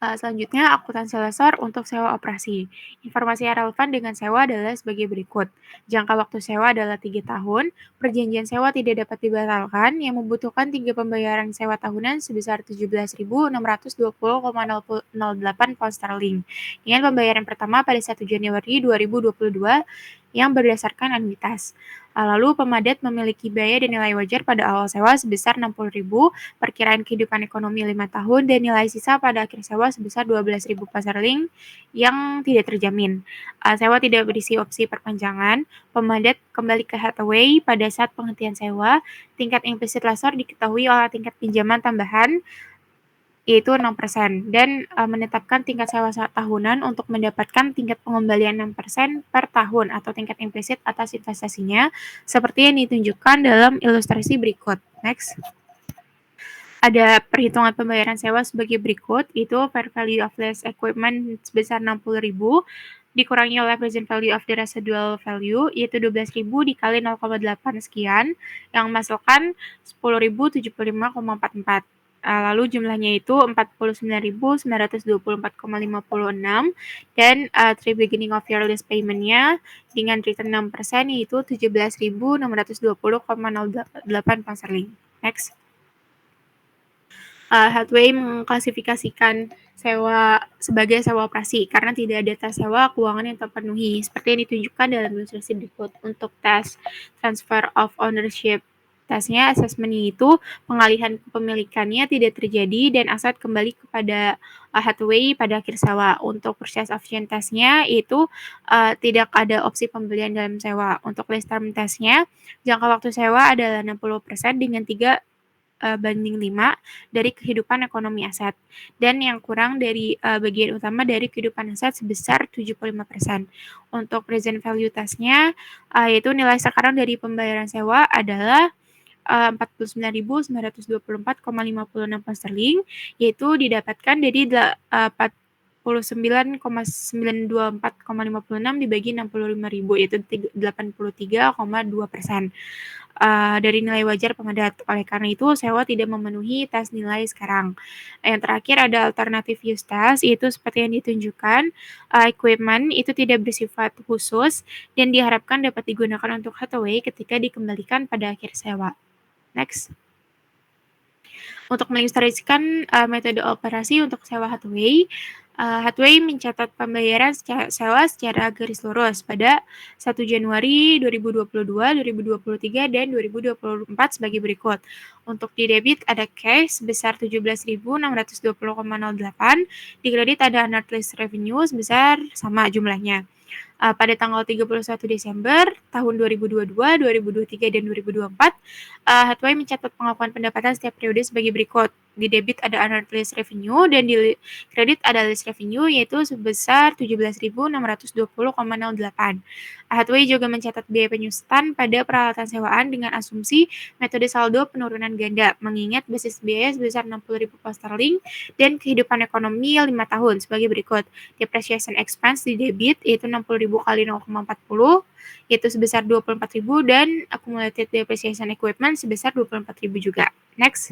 Selanjutnya, akuntansi lessor untuk sewa operasi. Informasi yang relevan dengan sewa adalah sebagai berikut. Jangka waktu sewa adalah 3 tahun, perjanjian sewa tidak dapat dibatalkan, yang membutuhkan 3 pembayaran sewa tahunan sebesar 17.620,008 pound sterling. Dengan pembayaran pertama pada 1 Januari 2022 yang berdasarkan anuitas. Lalu pemadat memiliki biaya dan nilai wajar pada awal sewa sebesar 60.000, perkiraan kehidupan ekonomi 5 tahun, dan nilai sisa pada akhir sewa sebesar 12.000 pound sterling yang tidak terjamin. Sewa tidak berisi opsi perpanjangan, pemadat kembali ke Hathaway pada saat penghentian sewa, tingkat implisit lessor diketahui oleh tingkat pinjaman tambahan yaitu 6%, dan menetapkan tingkat sewa tahunan untuk mendapatkan tingkat pengembalian 6% per tahun atau tingkat implisit atas investasinya, seperti yang ditunjukkan dalam ilustrasi berikut. Next. Ada perhitungan pembayaran sewa sebagai berikut, itu fair value of leased equipment sebesar 60.000 dikurangi oleh present value of the residual value, yaitu 12.000 dikali 0,8 sekian, yang menghasilkan 10.075,44. Lalu jumlahnya itu 49.924,56, dan three beginning of year lease payment-nya dengan return 6% yaitu 17.620,08 pound sterling. Next. Hathway mengklasifikasikan sewa sebagai sewa operasi karena tidak ada tes sewa keuangan yang terpenuhi, seperti yang ditunjukkan dalam ilustrasi berikut. Untuk tes transfer of ownership, tesnya assessment itu pengalihan kepemilikannya tidak terjadi dan aset kembali kepada Hathway pada akhir sewa. Untuk purchase option tesnya itu tidak ada opsi pembelian dalam sewa. Untuk lease term tesnya, jangka waktu sewa adalah 60% dengan 3:5 dari kehidupan ekonomi aset, dan yang kurang dari bagian utama dari kehidupan aset sebesar 75%. Untuk present value testnya, yaitu nilai sekarang dari pembayaran sewa adalah 49.924,56 pound sterling, yaitu didapatkan dari 49,924,56 dibagi 65.000, yaitu 83,2%. Dari nilai wajar pengedat. Oleh karena itu, sewa tidak memenuhi tes nilai sekarang. Yang terakhir ada alternative use test, yaitu seperti yang ditunjukkan, equipment itu tidak bersifat khusus dan diharapkan dapat digunakan untuk Hathway ketika dikembalikan pada akhir sewa. Next. Untuk mengilustrasikan metode operasi untuk sewa Hathway, Hathway mencatat pembayaran sewa secara garis lurus pada 1 Januari 2022, 2023, dan 2024 sebagai berikut. Untuk di debit ada cash sebesar 17.620,08, di kredit ada unearned lease revenue sebesar sama jumlahnya. Pada tanggal 31 Desember tahun 2022, 2023, dan 2024, Hathway mencatat pengakuan pendapatan setiap periode sebagai berikut. Di debit ada unearned lease revenue dan di kredit ada lease revenue yaitu sebesar 17.620,08. Hathway juga mencatat biaya penyusutan pada peralatan sewaan dengan asumsi metode saldo penurunan ganda, mengingat basis biaya sebesar 60.000 pound sterling dan kehidupan ekonomi 5 tahun sebagai berikut. Depreciation expense di debit yaitu 60.000 kali 0,40 yaitu sebesar 24.000 dan accumulated depreciation equipment sebesar 24.000 juga. Next.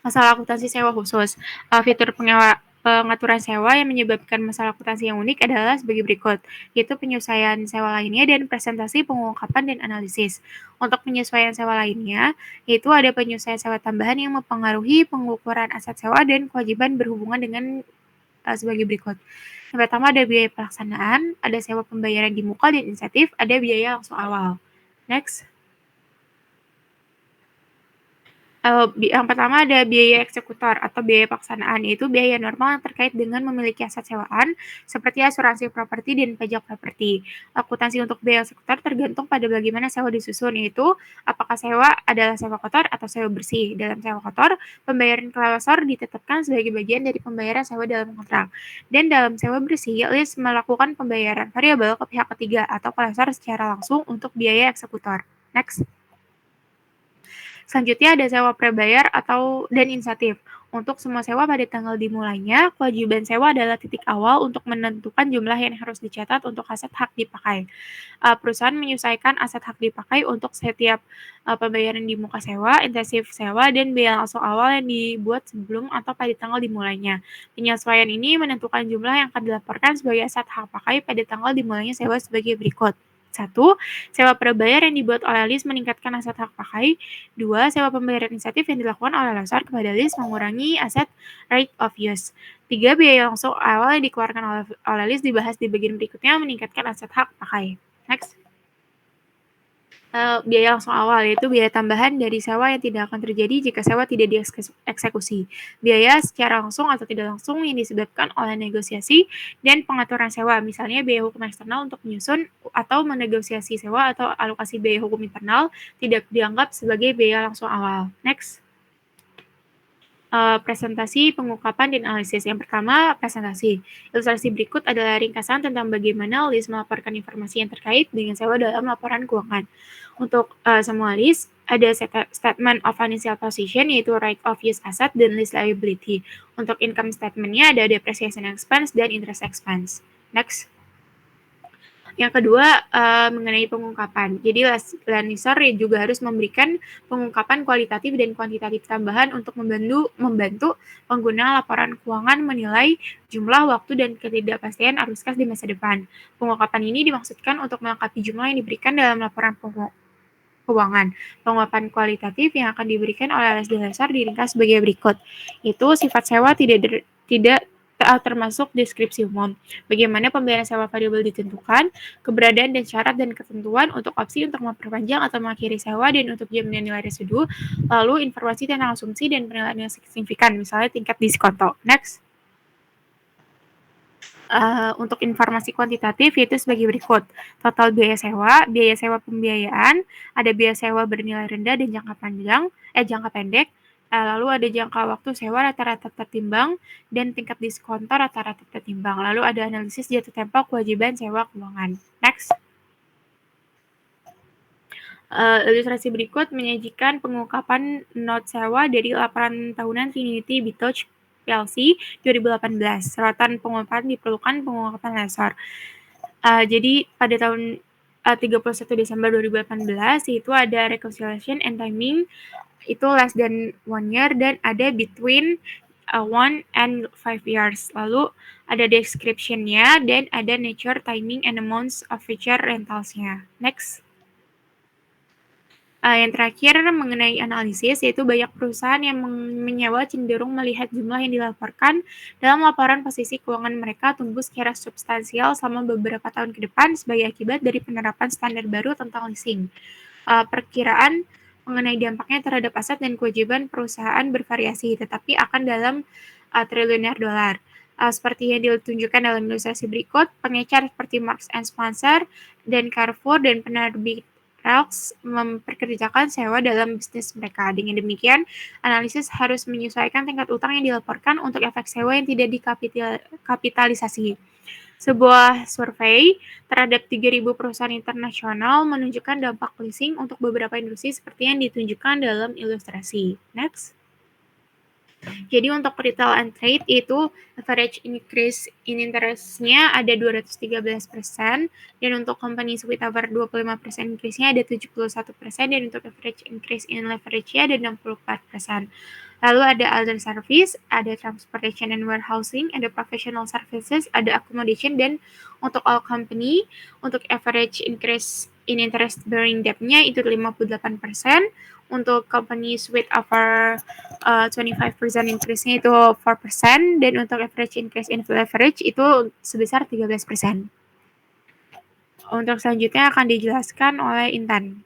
Masalah akuntansi sewa khusus. Fitur pengaturan sewa yang menyebabkan masalah akuntansi yang unik adalah sebagai berikut, yaitu penyesuaian sewa lainnya dan presentasi pengungkapan dan analisis. Untuk penyesuaian sewa lainnya, yaitu ada penyesuaian sewa tambahan yang mempengaruhi pengukuran aset sewa dan kewajiban berhubungan dengan sebagai berikut. Yang pertama ada biaya pelaksanaan, ada sewa pembayaran di muka dan insentif, ada biaya langsung awal. Next. Yang pertama ada biaya eksekutor atau biaya pelaksanaan, yaitu biaya normal yang terkait dengan memiliki aset sewaan seperti asuransi properti dan pajak properti. Akuntansi untuk biaya eksekutor tergantung pada bagaimana sewa disusun, yaitu apakah sewa adalah sewa kotor atau sewa bersih. Dalam sewa kotor, pembayaran ke lessor ditetapkan sebagai bagian dari pembayaran sewa dalam kontrak. Dan dalam sewa bersih, lease melakukan pembayaran variabel ke pihak ketiga atau ke lessor secara langsung untuk biaya eksekutor. Next. Selanjutnya ada sewa prebayar dan insentif. Untuk semua sewa pada tanggal dimulainya, kewajiban sewa adalah titik awal untuk menentukan jumlah yang harus dicatat untuk aset hak dipakai. Perusahaan menyesuaikan aset hak dipakai untuk setiap pembayaran di muka sewa, intensif sewa, dan biaya langsung awal yang dibuat sebelum atau pada tanggal dimulainya. Penyesuaian ini menentukan jumlah yang akan dilaporkan sebagai aset hak pakai pada tanggal dimulainya sewa sebagai berikut. 1. Sewa prebayar yang dibuat oleh lease meningkatkan aset hak pakai. 2. Sewa pembayaran insentif yang dilakukan oleh lessor kepada lease mengurangi aset right of use. 3. Biaya langsung awal yang dikeluarkan oleh lease dibahas di bagian berikutnya meningkatkan aset hak pakai. Next. Biaya langsung awal, yaitu biaya tambahan dari sewa yang tidak akan terjadi jika sewa tidak dieksekusi. Biaya secara langsung atau tidak langsung yang disebabkan oleh negosiasi dan pengaturan sewa, misalnya biaya hukum eksternal untuk menyusun atau menegosiasi sewa atau alokasi biaya hukum internal tidak dianggap sebagai biaya langsung awal. Next. presentasi, pengungkapan, dan analisis. Yang pertama, presentasi. Ilustrasi berikut adalah ringkasan tentang bagaimana list melaporkan informasi yang terkait dengan sewa dalam laporan keuangan. Untuk semua list, ada statement of financial position, yaitu right of use asset dan list liability. Untuk income statement-nya ada depreciation expense dan interest expense. Next. Yang kedua, mengenai pengungkapan. Jadi Lanisor juga harus memberikan pengungkapan kualitatif dan kuantitatif tambahan untuk membantu pengguna laporan keuangan menilai jumlah, waktu, dan ketidakpastian arus kas di masa depan. Pengungkapan ini dimaksudkan untuk melengkapi jumlah yang diberikan dalam laporan keuangan. Pengungkapan kualitatif yang akan diberikan oleh LSD Lanisor diringkas sebagai berikut. Itu sifat sewa tidak termasuk deskripsi umum, bagaimana pembayaran sewa variabel ditentukan, keberadaan dan syarat dan ketentuan untuk opsi untuk memperpanjang atau mengakhiri sewa dan untuk jaminan nilai residu, lalu informasi tentang asumsi dan penilaian yang signifikan, misalnya tingkat diskonto. Next. Untuk informasi kuantitatif yaitu sebagai berikut. Total biaya sewa pembiayaan, ada biaya sewa bernilai rendah dan jangka pendek, lalu ada jangka waktu sewa rata-rata tertimbang dan tingkat diskonto rata-rata tertimbang. Lalu ada analisis jatuh tempo kewajiban sewa keuangan. Next. Ilustrasi berikut menyajikan pengungkapan not sewa dari laporan tahunan Trinity Beach PLC 2018. Sorotan pengungkapan diperlukan pengungkapan Lanisor. Jadi pada tahun 31 Desember 2018 itu ada reconciliation and timing itu less than 1 year dan ada between 1 and 5 years. Lalu ada description-nya dan ada nature, timing, and amounts of future rentals-nya. Next. Yang terakhir mengenai analisis, yaitu banyak perusahaan yang menyewa cenderung melihat jumlah yang dilaporkan dalam laporan posisi keuangan mereka tumbuh secara substansial selama beberapa tahun ke depan sebagai akibat dari penerapan standar baru tentang leasing. Perkiraan mengenai dampaknya terhadap aset dan kewajiban perusahaan bervariasi, tetapi akan dalam triliuner dolar. Seperti yang ditunjukkan dalam ilustrasi berikut, pengecar seperti Marks & Spencer dan Carrefour dan penerbit Ralphs memperkerjakan sewa dalam bisnis mereka. Dengan demikian, analisis harus menyesuaikan tingkat utang yang dilaporkan untuk efek sewa yang tidak dikapitalisasi. Sebuah survei terhadap 3.000 perusahaan internasional menunjukkan dampak leasing untuk beberapa industri seperti yang ditunjukkan dalam ilustrasi. Next. Jadi untuk retail and trade itu average increase in interest-nya ada 213% dan untuk companies with over 25% increase-nya ada 71% dan untuk average increase in leverage-nya ada 64%. Lalu ada other service, ada transportation and warehousing, ada professional services, ada accommodation, dan untuk all company, untuk average increase in interest bearing debt-nya itu 58%, untuk companies with over 25% increase-nya itu 4%, dan untuk average increase in leverage itu sebesar 13%. Untuk selanjutnya akan dijelaskan oleh Intan.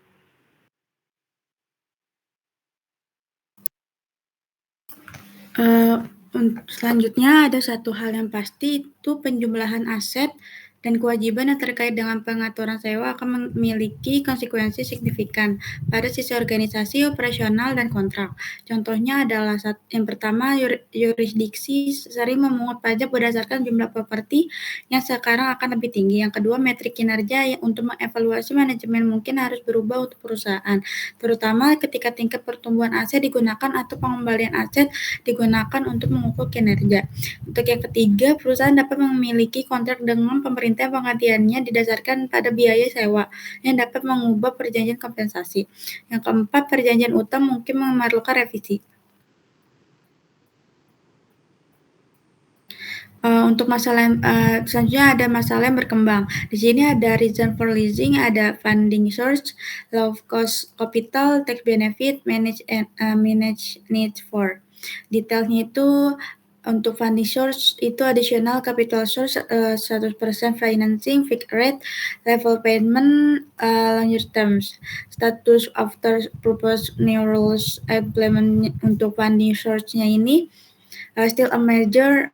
Selanjutnya ada satu hal yang pasti, itu penjumlahan aset dan kewajiban yang terkait dengan pengaturan sewa akan memiliki konsekuensi signifikan pada sisi organisasi, operasional, dan kontrak. Contohnya adalah yang pertama, yurisdiksi sering memungut pajak berdasarkan jumlah properti yang sekarang akan lebih tinggi. Yang kedua, metrik kinerja untuk mengevaluasi manajemen mungkin harus berubah untuk perusahaan, terutama ketika tingkat pertumbuhan aset digunakan atau pengembalian aset digunakan untuk mengukur kinerja. Untuk yang ketiga, perusahaan dapat memiliki kontrak dengan pemerintah penggantiannya didasarkan pada biaya sewa yang dapat mengubah perjanjian kompensasi. Yang keempat, perjanjian utang mungkin memerlukan revisi. Untuk masalah selanjutnya ada masalah yang berkembang. Di sini ada reason for leasing, ada funding source, low cost capital, tax benefit, manage need for. Detailnya itu untuk funding source itu additional capital source 100% financing, fixed rate, level payment, longer terms. Status after proposed new rules implement untuk funding source-nya ini still a major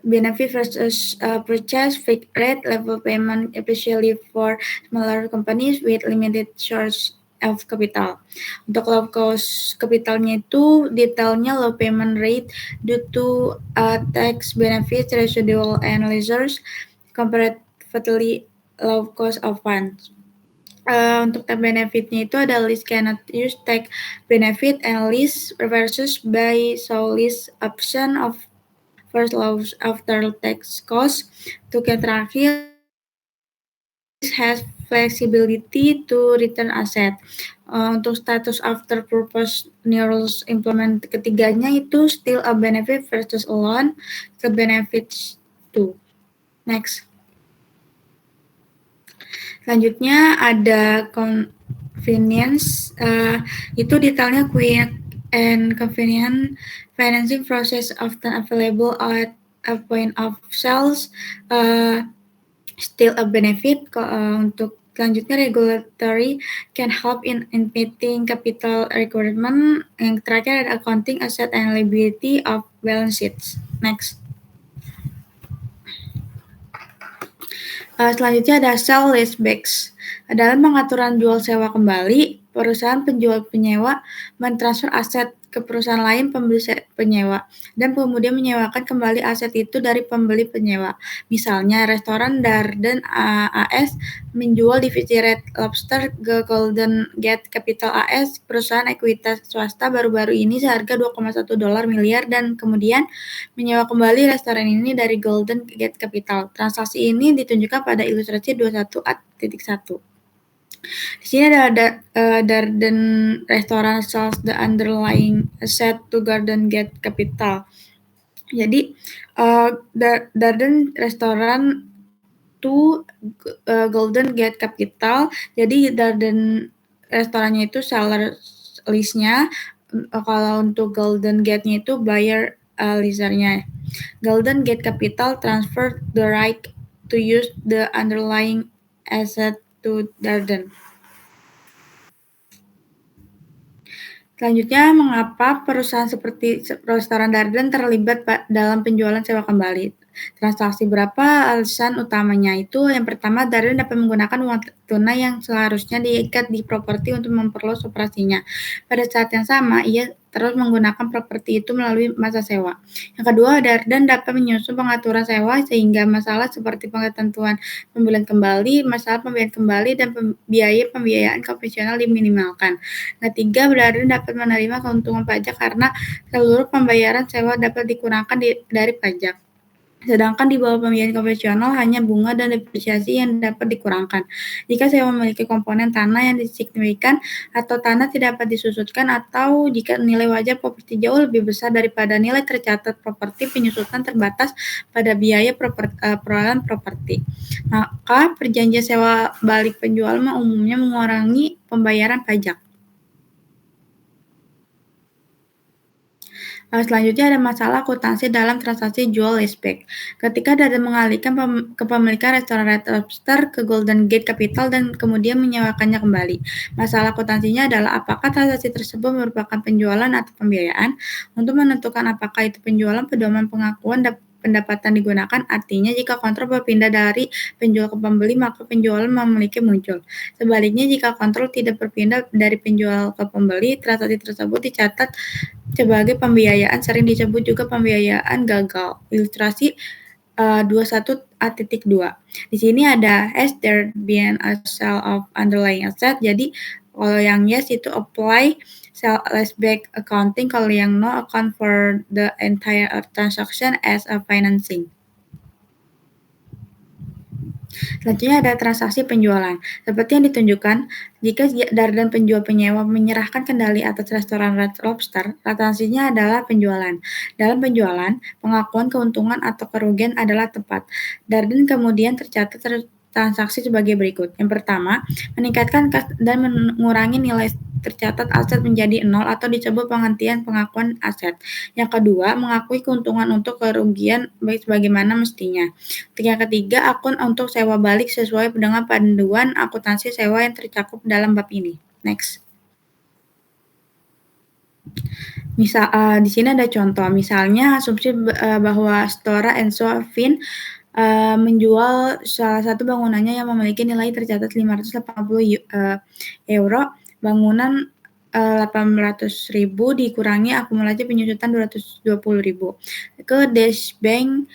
benefit versus purchase, fixed rate, level payment, especially for smaller companies with limited source of capital. Untuk low cost capitalnya itu detailnya low payment rate due to tax benefits, residual and leisures, comparatively low cost of funds. Untuk tax benefitnya itu ada list cannot use tax benefit and list versus buy so list option of first loss after tax cost. Untuk yang terakhir has flexibility to return asset. Untuk status after purpose rules implement ketiganya itu still a benefit versus a loan, the benefits too. Next. Selanjutnya ada convenience, itu detailnya quick and convenient financing process often available at a point of sales, still a benefit. Untuk selanjutnya regulatory can help in meeting capital requirement. Yang terakhir ada accounting asset and liability of balance sheets. Next. Selanjutnya ada sell leasebacks. Dalam pengaturan jual sewa kembali, perusahaan penjual penyewa mentransfer aset ke perusahaan lain pembeli penyewa dan kemudian menyewakan kembali aset itu dari pembeli penyewa. Misalnya restoran Darden AS menjual divisi Red Lobster ke Golden Gate Capital AS, perusahaan ekuitas swasta baru-baru ini seharga $2,1 miliar dan kemudian menyewa kembali restoran ini dari Golden Gate Capital. Transaksi ini ditunjukkan pada ilustrasi 21.1. Di sini ada Darden Restaurant sells the underlying asset to Golden Gate Capital. Jadi Darden Restaurant to Golden Gate Capital. Jadi Darden restorannya itu seller listnya, kalau untuk Golden Gate-nya itu buyer leasernya. Golden Gate Capital transferred the right to use the underlying asset to Darden. Selanjutnya, mengapa perusahaan seperti restoran Darden terlibat dalam penjualan sewa kembali? Transaksi berapa alasan utamanya itu? Yang pertama, Darden dapat menggunakan uang tunai yang seharusnya diikat di properti untuk memperluas operasinya. Pada saat yang sama, ia terus menggunakan properti itu melalui masa sewa. Yang kedua, Darden dapat menyusun pengaturan sewa sehingga masalah seperti ketentuan pembelian kembali, masalah pembelian kembali, dan biaya pembiayaan konvensional diminimalkan. Ketiga, Darden dapat menerima keuntungan pajak karena seluruh pembayaran sewa dapat dikurangkan dari pajak. Sedangkan di bawah pembiayaan konvensional hanya bunga dan depresiasi yang dapat dikurangkan. Jika sewa memiliki komponen tanah yang signifikan atau tanah tidak dapat disusutkan atau jika nilai wajar properti jauh lebih besar daripada nilai tercatat properti, penyusutan terbatas pada biaya perolehan properti. Maka perjanjian sewa balik penjual umumnya mengurangi pembayaran pajak. Selanjutnya ada masalah akuntansi dalam transaksi jual leaseback. Ketika Darden mengalihkan kepemilikan restoran Red Lobster ke Golden Gate Capital dan kemudian menyewakannya kembali. Masalah akuntansinya adalah apakah transaksi tersebut merupakan penjualan atau pembiayaan. Untuk menentukan apakah itu penjualan, pedoman pengakuan pendapatan digunakan, artinya jika kontrol berpindah dari penjual ke pembeli, maka penjualan memiliki muncul. Sebaliknya, jika kontrol tidak berpindah dari penjual ke pembeli, transaksi tersebut dicatat sebagai pembiayaan, sering disebut juga pembiayaan gagal. Ilustrasi 21.2. Di sini ada has there been a sale of underlying asset. Jadi kalau yang yes itu apply sell leaseback accounting, kalau yang no account for the entire transaction as a financing. Selanjutnya ada transaksi penjualan. Seperti yang ditunjukkan, jika Darden penjual penyewa menyerahkan kendali atas restoran Red Lobster, transaksinya adalah penjualan. Dalam penjualan, pengakuan keuntungan atau kerugian adalah tepat. Darden kemudian tercatat transaksi sebagai berikut. Yang pertama, meningkatkan kas dan mengurangi nilai tercatat aset menjadi 0 atau disebut penghentian pengakuan aset. Yang kedua, mengakui keuntungan untuk kerugian baik sebagaimana mestinya. Yang ketiga, akun untuk sewa balik sesuai dengan panduan akuntansi sewa yang tercakup dalam bab ini. Next. Di sini ada contoh. Misalnya, asumsi bahwa Stora Enso Fin menjual salah satu bangunannya yang memiliki nilai tercatat 580 euro bangunan 800.000 dikurangi akumulasi penyusutan 220.000. Ke Dash Bank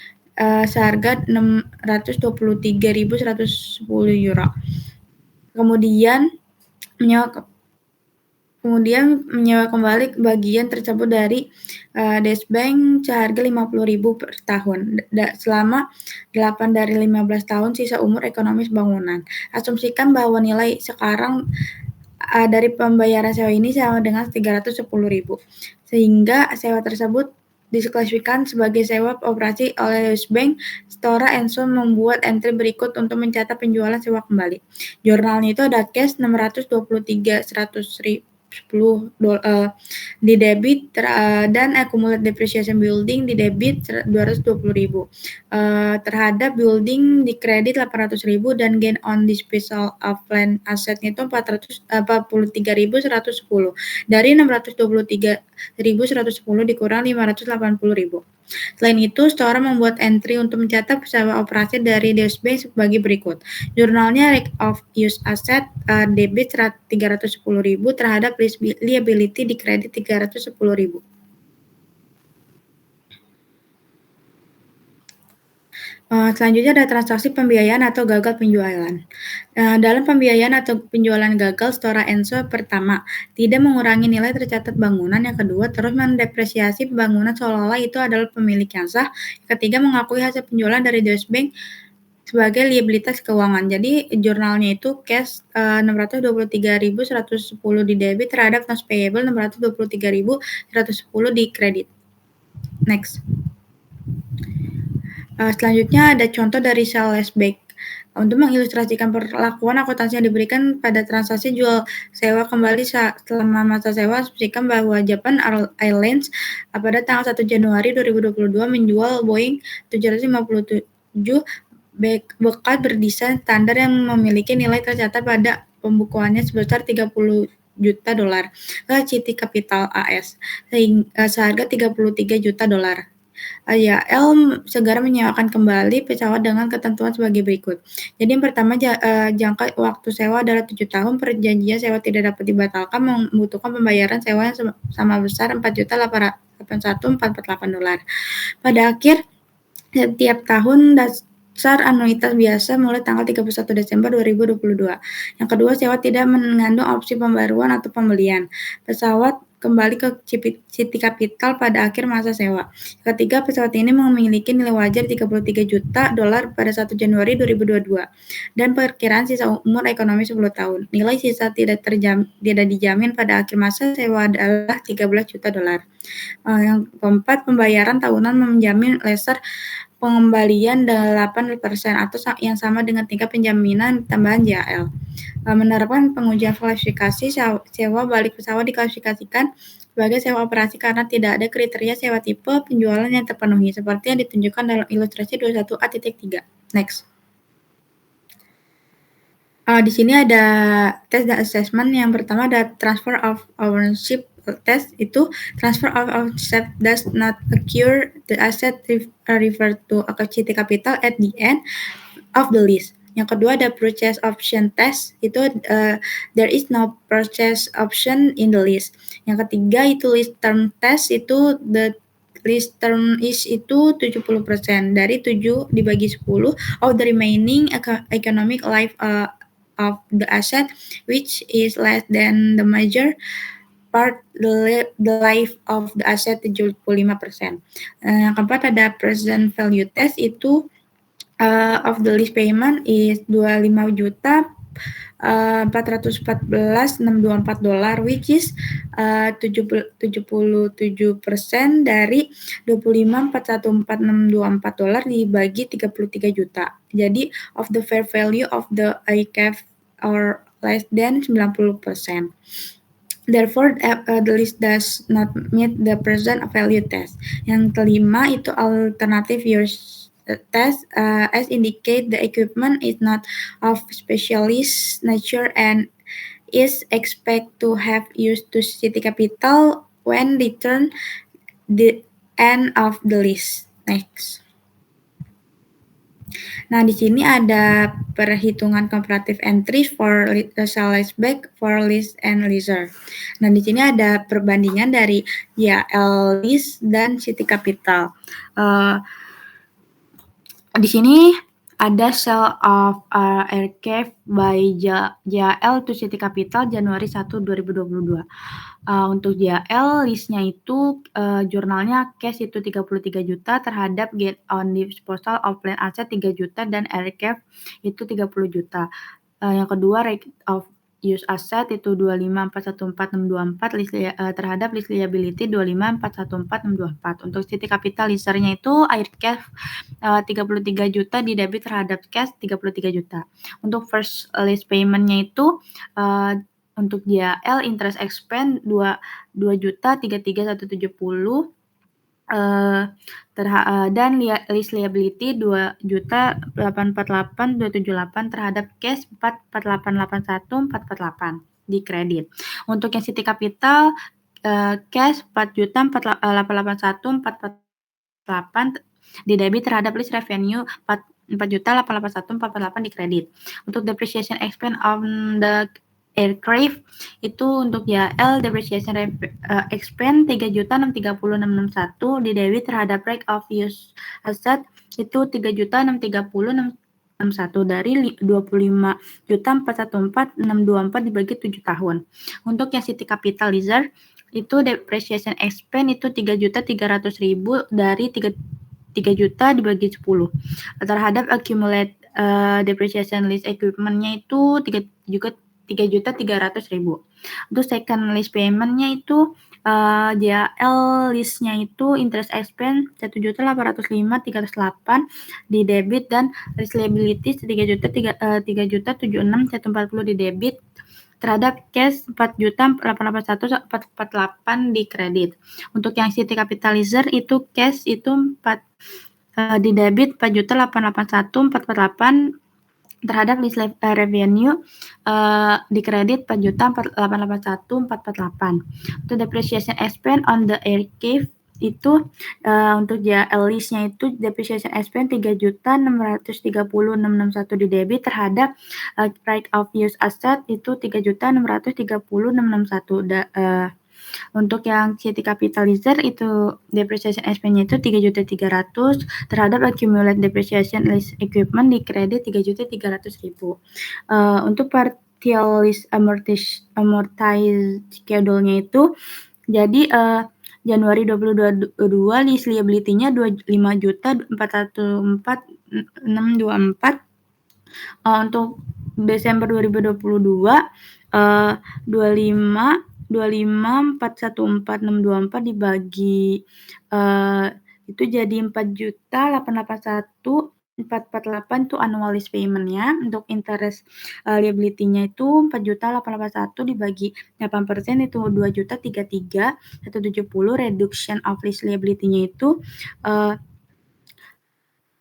seharga 623.110 euro. Kemudian menyewa kembali bagian tersebut dari Dash Bank seharga 50.000 per tahun selama 8 dari 15 tahun sisa umur ekonomis bangunan. Asumsikan bahwa nilai sekarang dari pembayaran sewa ini sama dengan 310.000, sehingga sewa tersebut diklasifikasikan sebagai sewa operasi oleh Dash Bank. Stora Enso membuat entry berikut untuk mencatat penjualan sewa kembali. Jurnalnya itu ada cash 623.110 di debit dan accumulated depreciation building di debit 220.000. Terhadap building di kredit 800.000 dan gain on disposal of land asetnya itu 443.110. Dari 623.110 dikurang 580.000. Selain itu, Stora membuat entry untuk mencatat sewa operasi dari Dash Bank sebagai berikut. Jurnalnya right of use asset debit 310.000 terhadap liability di kredit 310.000. Selanjutnya ada transaksi pembiayaan atau gagal penjualan. Dalam pembiayaan atau penjualan gagal, Stora Enso pertama, tidak mengurangi nilai tercatat bangunan. Yang kedua, terus mendepresiasi bangunan seolah-olah itu adalah pemilik yang sah. Yang ketiga, mengakui hasil penjualan dari Dash Bank sebagai liabilitas keuangan. Jadi jurnalnya itu cash 623.110 di debit terhadap notes payable 623.110 di kredit. Next. Selanjutnya ada contoh dari sale leaseback. Untuk mengilustrasikan perlakuan akuntansi yang diberikan pada transaksi jual sewa kembali selama masa sewa, asumsikan bahwa Japan Airlines pada tanggal 1 Januari 2022 menjual Boeing 757 bekas berdesain standar yang memiliki nilai tercatat pada pembukuannya sebesar 30 juta dolar ke Citi Capital AS seharga 33 juta dolar. IAL segera menyewakan kembali pesawat dengan ketentuan sebagai berikut. Jadi yang pertama, jangka waktu sewa adalah 7 tahun, perjanjian sewa tidak dapat dibatalkan, membutuhkan pembayaran sewa yang sama besar 4.881.448 dolar. Pada akhir setiap tahun dasar anuitas biasa mulai tanggal 31 Desember 2022. Yang kedua, sewa tidak mengandung opsi pembaruan atau pembelian. Pesawat kembali ke Citi Capital pada akhir masa sewa. Ketiga, pesawat ini memiliki nilai wajar 33 juta dolar pada 1 Januari 2022 dan perkiraan sisa umur ekonomi 10 tahun. Nilai sisa tidak dijamin pada akhir masa sewa adalah 13 juta dolar. Yang keempat, pembayaran tahunan menjamin lessor pengembalian 8% atau yang sama dengan tingkat penjaminan tambahan JAL. Menerapkan pengujian klasifikasi sewa balik pesawat diklasifikasikan sebagai sewa operasi karena tidak ada kriteria sewa tipe penjualan yang terpenuhi seperti yang ditunjukkan dalam ilustrasi 21A.3. Next. Di sini ada tes dan assessment. Yang pertama ada transfer of ownership test. Itu transfer of ownership does not occur the asset referred to Citi Capital at the end of the lease. Yang kedua ada purchase option test. Itu there is no purchase option in the lease. Yang ketiga itu lease term test. Itu the lease term is itu 70% dari 7 dibagi 10 of the remaining economic life of the asset, which is less than the major part the life of the asset 75%. Yang keempat ada present value test. Itu of the lease payment is 25 juta 414.624 dolar, which is 77% dari 25.414.624 dolar dibagi 33 juta. Jadi of the fair value of the ICAF or less than 90%. Therefore, the list does not meet the present value test. Yang kelima itu alternative use test, as indicate the equipment is not of specialist nature and is expected to have used to Citi Capital when return the end of the lease. Next. Nah, di sini ada perhitungan comparative entries for sale leaseback for lease and leisure. Nah, di sini ada perbandingan dari JL Lease dan City Capital. Di sini ada sale of aircraft by JL to City Capital Januari 1, 2022. Untuk JL list-nya itu jurnalnya cash itu 33 juta terhadap gain on disposal of land asset 3 juta dan aircraft itu 30 juta. Yang kedua rate of use asset itu 25414624 terhadap list liability 25414624. Untuk City Capital leasernya itu aircraft 33 juta di debit terhadap cash 33 juta. Untuk first lease payment-nya itu untuk JL interest expense 2 juta 33.170 dan lease liability 2 juta 848.278 terhadap cash 44881.448 di kredit. Untuk yang City Capital cash 4 juta 881.448 di debit terhadap lease revenue 4.881.448 di kredit. Untuk depreciation expense on the aircraft itu untuk JL depreciation expense 3.630.661 di debit terhadap rate of use asset itu 3.630.661 dari 25.414.624 dibagi 7 tahun. Untuk yang City Capital leaser itu depreciation expense itu 3.300.000 dari 3 juta dibagi 10 terhadap accumulate depreciation lease equipment-nya itu 3.300.000. Untuk second lease payment-nya itu JL list-nya itu interest expense 1.805.308 di debit dan lease liabilities 3.376.140 di debit terhadap cash 4.881.448 di kredit. Untuk yang City Capitalizer itu cash itu 4 di debit 4.881.448 terhadap lease revenue di kredit 4.881.448. Untuk depreciation expense on the aircraft itu untuk JL lease-nya itu depreciation expense 3.630.661 di debit terhadap right of use asset itu 3.630.661. Untuk yang City Capitalizer itu depreciation expense-nya itu 3.300.000 terhadap accumulated depreciation lease equipment di kredit 3.300.000. Untuk partial lease amortized schedule-nya itu jadi Januari 2022 lease liability-nya 25.404.624. Untuk Desember 2022 25.414.624 dibagi itu jadi 4.881.448 itu annual lease payment-nya. Untuk interest liability-nya itu 4.881 dibagi 8% itu 2.033.170. Reduction of lease liability-nya itu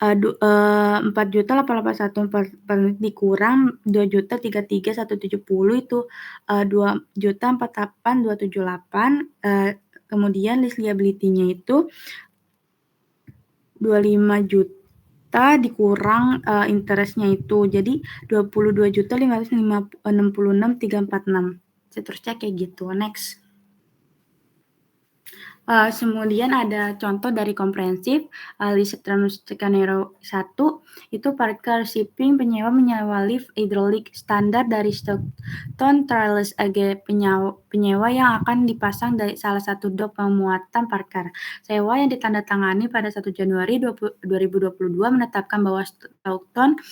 4.881.4 dikurang 2.033.170 itu 2.048.278. Kemudian lease liability-nya itu 25 juta dikurang interest-nya itu jadi 22.566.346. Seterusnya kayak gitu. Next. Kemudian ada contoh dari komprehensif lease terms skenario 1 itu Parker Shipping menyewa lift hidrolik standar dari Stockton Trailers AG penyewa yang akan dipasang dari salah satu dok pemuatan Parker. Sewa yang ditandatangani pada 1 Januari 2022 menetapkan bahwa Stockton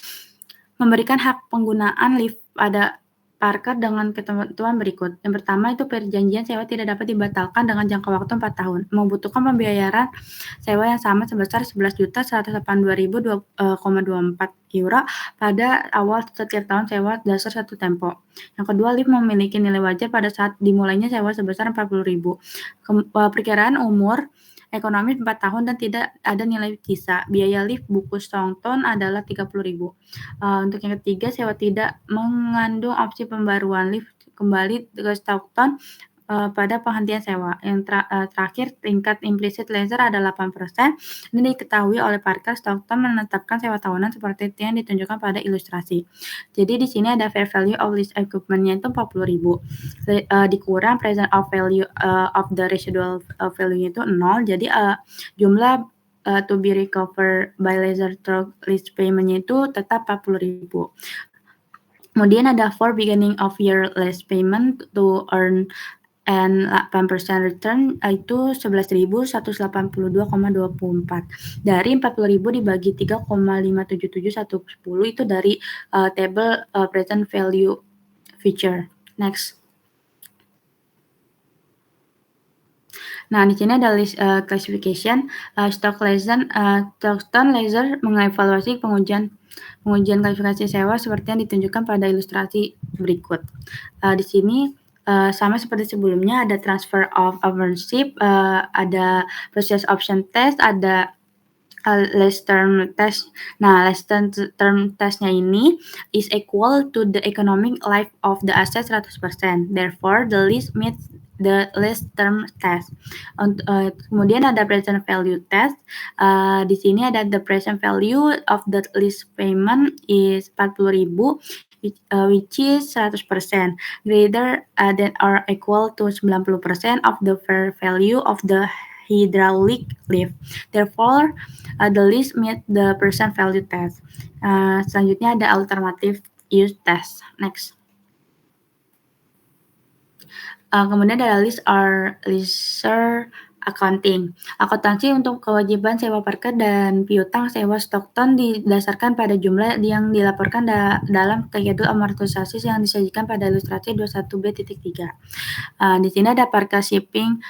memberikan hak penggunaan lift pada Parker dengan ketentuan berikut. Yang pertama itu perjanjian sewa tidak dapat dibatalkan dengan jangka waktu 4 tahun. Membutuhkan pembayaran sewa yang sama sebesar 11.182.24 euro pada awal setiap tahun sewa dasar satu tempo. Yang kedua, lift memiliki nilai wajar pada saat dimulainya sewa sebesar 40.000. Perkiraan umur ekonomis 4 tahun dan tidak ada nilai sisa. Biaya lift buku Stockton adalah 30.000. Untuk yang ketiga, sewa tidak mengandung opsi pembaruan lift kembali ke Stockton pada penghentian sewa. Yang terakhir, tingkat implicit leisure ada 8%, dan diketahui oleh Parker Stockton menetapkan sewa tahunan seperti yang ditunjukkan pada ilustrasi. Jadi di sini ada fair value of lease equipment-nya itu 40.000. Dikurang present of value of the residual value-nya itu 0. Jadi jumlah to be recovered by leisure through lease payment-nya itu tetap 40.000. Kemudian ada for beginning of year lease payment to earn and 8% return itu 11.182,24. Dari 40.000 dibagi 3,57710 itu dari table present value feature. Next. Nah, di sini ada list classification. Stockton Laser mengevaluasi pengujian kualifikasi sewa seperti yang ditunjukkan pada ilustrasi berikut. Di sini sama seperti sebelumnya, ada transfer of ownership, ada process option test, ada last term test. Nah, last term testnya ini is equal to the economic life of the asset 100%. Therefore, the lease meets the last term test. Kemudian ada present value test. Di sini ada the present value of the lease payment is 40.000, which is 100%, greater than or equal to 90% of the fair value of the hydraulic lift. Therefore, the lease meet the present value test. Selanjutnya ada alternative use test. Next. Kemudian ada leaser accounting. Akuntansi untuk kewajiban sewa parkir dan piutang sewa Stockton didasarkan pada jumlah yang dilaporkan dalam schedule amortisasi yang disajikan pada ilustrasi 21B.3. Di sini ada parkir shipping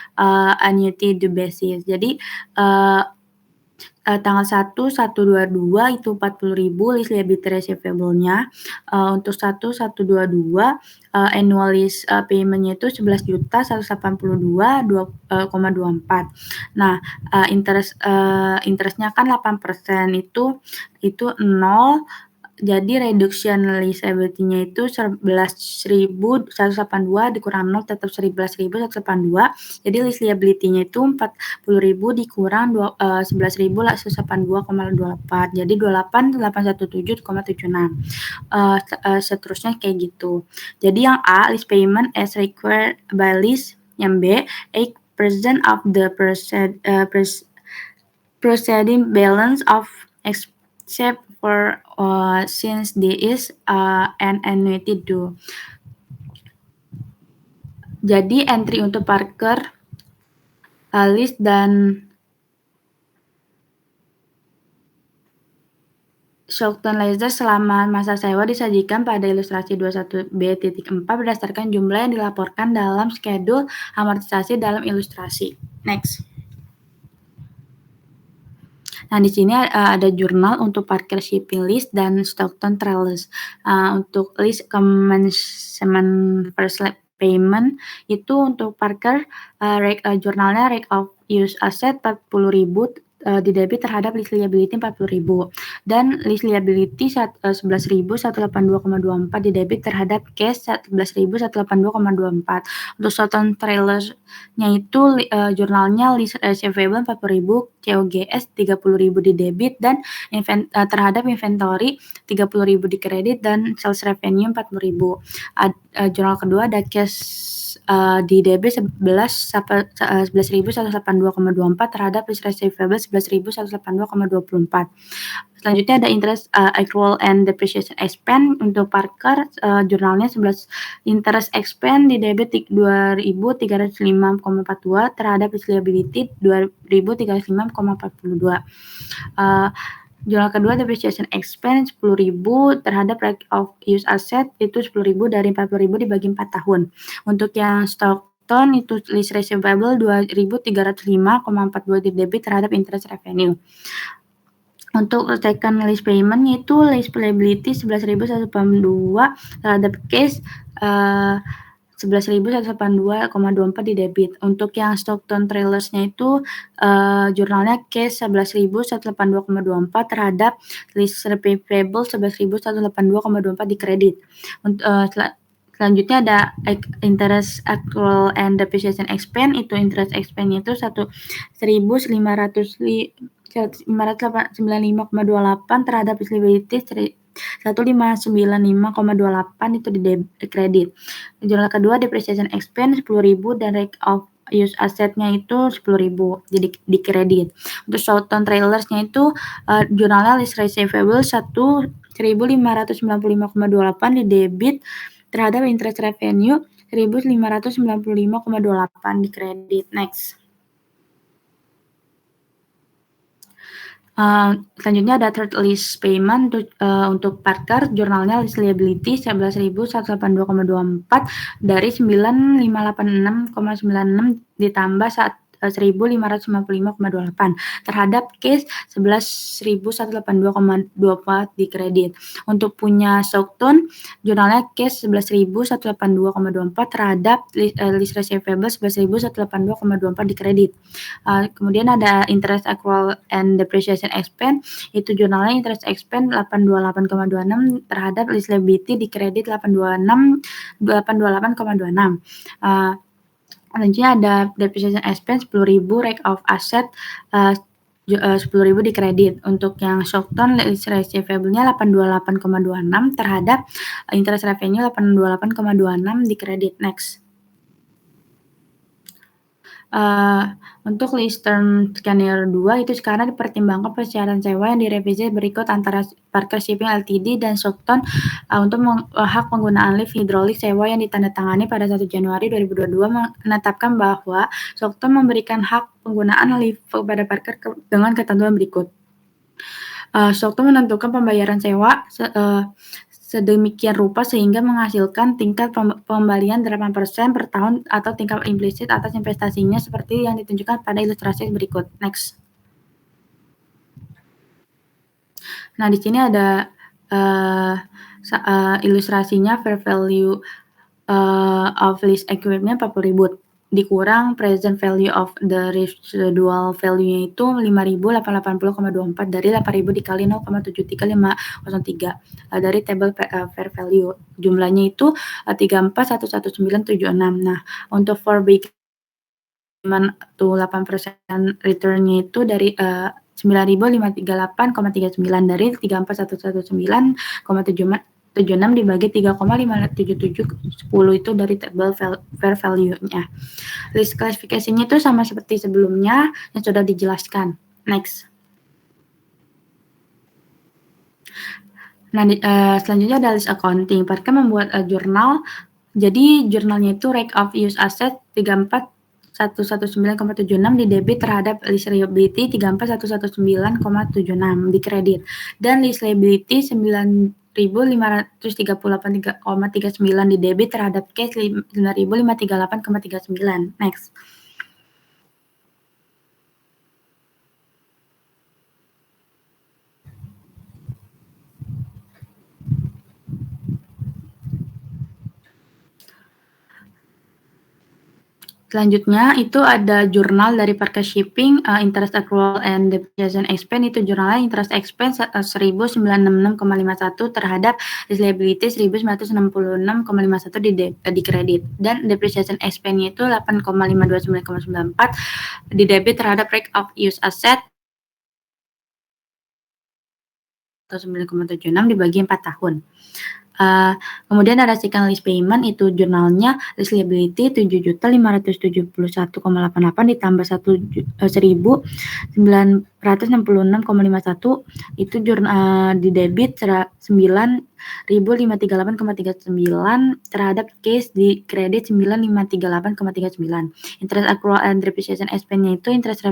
annuity due basis. Jadi tanggal 1/1/22 itu 40.000 lease liability receivable-nya. Untuk 1/1/22 annual lease payment-nya itu 11.182,24. Nah, interest-nya kan 8%, itu 0. Jadi reduction lease liability-nya itu 11.182 dikurang 0 tetap 11.182. Jadi lease liability-nya itu 40.000 dikurang 11.182,28. Jadi 28.817,76. Seterusnya kayak gitu. Jadi yang A, lease payment as required by lease. Yang B, 8% of the proceeding balance of except for since there is an annuity due. Jadi entry untuk Parker, lease dan Stockton Laser selama masa sewa disajikan pada ilustrasi 21B.4 berdasarkan jumlah yang dilaporkan dalam schedule amortisasi dalam ilustrasi. Next. Nah, di sini ada jurnal untuk Parker Shipping Lease dan Stockton Trailers. Untuk lease commencement first payment itu untuk Parker, jurnalnya rate of use asset 40.000 didebit terhadap lease liability 40.000 dan lease liability 11.182,24 didebit terhadap cash 11.182,24. Untuk Stockton Trailers-nya itu jurnalnya lease receivable 40.000, COGS 30.000 didebit dan terhadap inventory 30.000 dikredit dan sales revenue 40.000. Jurnal kedua ada cash di debit 11.182,24 terhadap lease receivable 11.182,24. Selanjutnya ada interest accrual and depreciation expense untuk Parker, jurnalnya 11 interest expense di debit 2.305,42 terhadap lease liability 2.305,42. Jurnal kedua depreciation expense 10.000 terhadap rate of use asset itu 10.000 dari 40.000 dibagi 4 tahun. Untuk yang Stockton itu lease receivable 2.305,42 didebit terhadap interest revenue. Untuk second lease payment itu lease liability 11.182 terhadap cash 11.182,24 di debit. Untuk yang Stockton Trailers-nya itu jurnalnya cash 11.182,24 terhadap lease receivable 11.182,24 di kredit. Selanjutnya ada interest accrual and depreciation expense. Itu interest expense itu 1.595,28 terhadap liabilities 1.595,28 itu di kredit. Jurnal kedua depreciation expense 10.000 dan rate of use assetnya itu 10.000 jadi di kredit. Untuk short term trailersnya itu jurnalnya list receivable 1.595,28 di debit terhadap interest revenue 1.595,28 di kredit. Next. Selanjutnya ada third lease payment untuk Parker, jurnalnya lease liability 11.182,24 dari 9.586,96 ditambah 1.595,28 terhadap case 11.182,24 di kredit. Untuk punya Stockton, jurnalnya case 11.182,24 terhadap lease receivable 11.182,24 di kredit. Kemudian ada interest accrual and depreciation expense, itu jurnalnya interest expense 828,26 terhadap lease liability di kredit 828,26. Selanjutnya ada depreciation expense 10.000 rate of asset 10.000 di kredit. Untuk yang short term lease receivable-nya 828,26 terhadap interest revenue 828,26 di kredit. Next. Untuk list term skenario 2 itu sekarang dipertimbangkan persyaratan sewa yang direvisi berikut antara Parker Shipping Ltd dan Stockton untuk hak penggunaan lift hidrolik sewa yang ditandatangani pada 1 Januari 2022 menetapkan bahwa Stockton memberikan hak penggunaan lift kepada Parker dengan ketentuan berikut. Stockton menentukan pembayaran sewa sedemikian rupa sehingga menghasilkan tingkat pembalian 8% per tahun atau tingkat implisit atas investasinya seperti yang ditunjukkan pada ilustrasi berikut. Next. Nah, di sini ada ilustrasinya fair value of lease equipment 40.000 dikurang present value of the residual value-nya itu 5.880,24 dari 8.000 dikali 0,73503 dari table fair value. Jumlahnya itu 34.11976. Nah, untuk for big to 8% return-nya itu dari 9.538,39 dari 34.119,76 dibagi 3,57710 itu dari table fair value-nya. List klasifikasinya itu sama seperti sebelumnya yang sudah dijelaskan. Next. Nah, selanjutnya ada list accounting. Parker membuat jurnal. Jadi jurnalnya itu rate of use asset 34.119,76 di debit terhadap list liability 34.119,76 di kredit dan list liability 9.538,39 di debit terhadap cash 9.538,39. Next. Selanjutnya itu ada jurnal dari Parker Shipping, interest accrual and depreciation expense, itu jurnalnya interest expense 1.966,51 terhadap liability 1.966,51 di kredit dan depreciation expense-nya itu 8,529,94 di debit terhadap rate of use asset 9,76 dibagi 4 tahun. Kemudian ada second list payment, itu jurnalnya list liability 7.571,88 ditambah 1.966,51 itu di debit 9.538,39 terhadap case di kredit 9.538,39. Interest accrual and depreciation expense-nya itu interest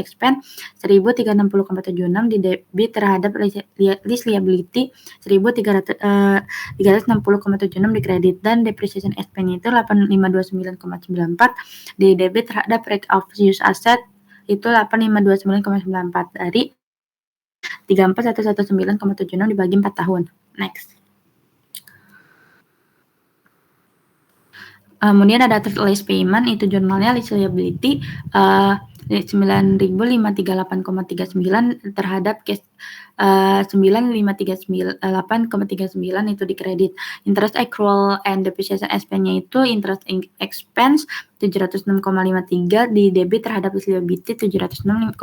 expense 1.360,76 di debit terhadap list liability 360,76 di kredit dan depreciation expense itu 8.529,94 di debit terhadap rate of use asset itu 8.529,94 dari 34.119,76 dibagi 4 tahun. Next. Kemudian ada third list payment, itu jurnalnya list liability 9.538,39 terhadap cash 9.538,39 itu dikredit. Interest accrual and depreciation expense-nya itu interest expense 706,53 di debit terhadap lease liability 706,53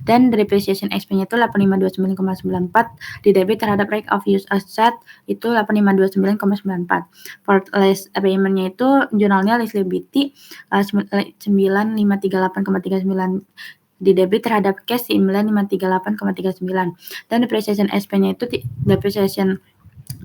dan depreciation expense-nya itu 8529,94 di debit terhadap right of use asset itu 8529,94. For lease payment-nya itu jurnalnya lease liability 9.538,39 di debit terhadap cash 9.538,39 dan depreciation expense-nya itu depreciation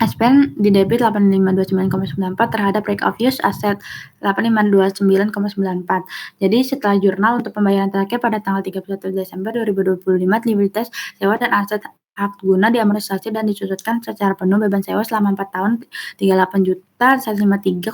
expense di debit 8529,94 terhadap right of use asset 8529,94. Jadi setelah jurnal untuk pembayaran terakhir pada tanggal 31 Desember 2025 liabilitas sewa dan aset hak guna diamortisasi dan disusutkan secara penuh beban sewa selama 4 tahun 38.153,56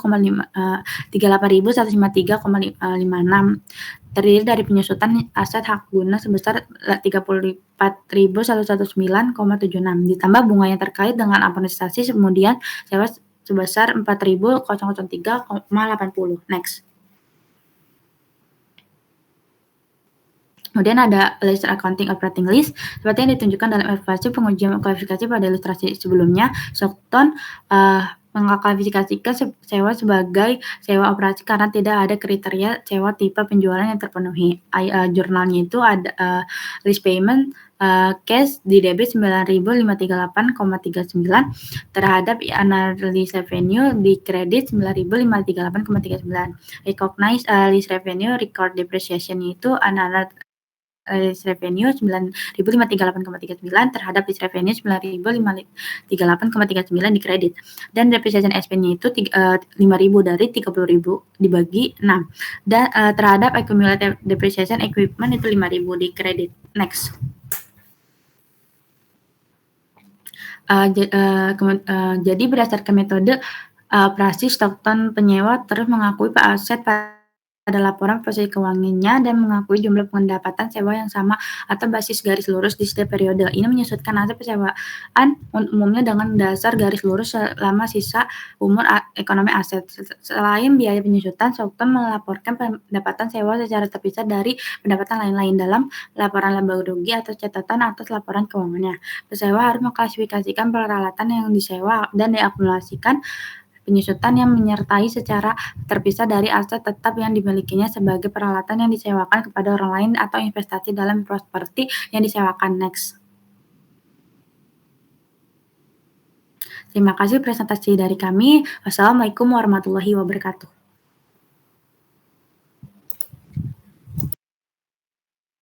terdiri dari penyusutan aset hak guna sebesar 34.119,76 ditambah bunga yang terkait dengan amortisasi kemudian sewa sebesar 4.003,80. Next. Kemudian ada list accounting operating list seperti yang ditunjukkan dalam evaluasi pengujian kualifikasi pada ilustrasi sebelumnya. Stockton mengklasifikasikan sewa sebagai sewa operasi karena tidak ada kriteria sewa tipe penjualan yang terpenuhi. Jurnalnya itu ada list payment cash di debit 9.538,39 terhadap analysis revenue di kredit 9.538,39. Recognize list revenue record depreciation itu analysis revenue 9.538,39 terhadap list revenue 9.538,39 di kredit dan depreciation expense-nya itu 5.000 dari 30.000 dibagi 6 dan terhadap accumulated depreciation equipment itu 5.000 di kredit. Next. Jadi berdasarkan metode operasi Stockton penyewa terus mengakui aset pada laporan posisi keuangannya dan mengakui jumlah pendapatan sewa yang sama atau basis garis lurus di setiap periode. Ini menyusutkan aset persewaan umumnya dengan dasar garis lurus selama sisa umur ekonomi aset. Selain biaya penyusutan, Stockton melaporkan pendapatan sewa secara terpisah dari pendapatan lain-lain dalam laporan laba rugi atau catatan atas laporan keuangannya. Pesewa harus mengklasifikasikan peralatan yang disewa dan diakumulasikan penyusutan yang menyertai secara terpisah dari aset tetap yang dimilikinya sebagai peralatan yang disewakan kepada orang lain atau investasi dalam properti yang disewakan. Next. Terima kasih presentasi dari kami. Wassalamualaikum warahmatullahi wabarakatuh.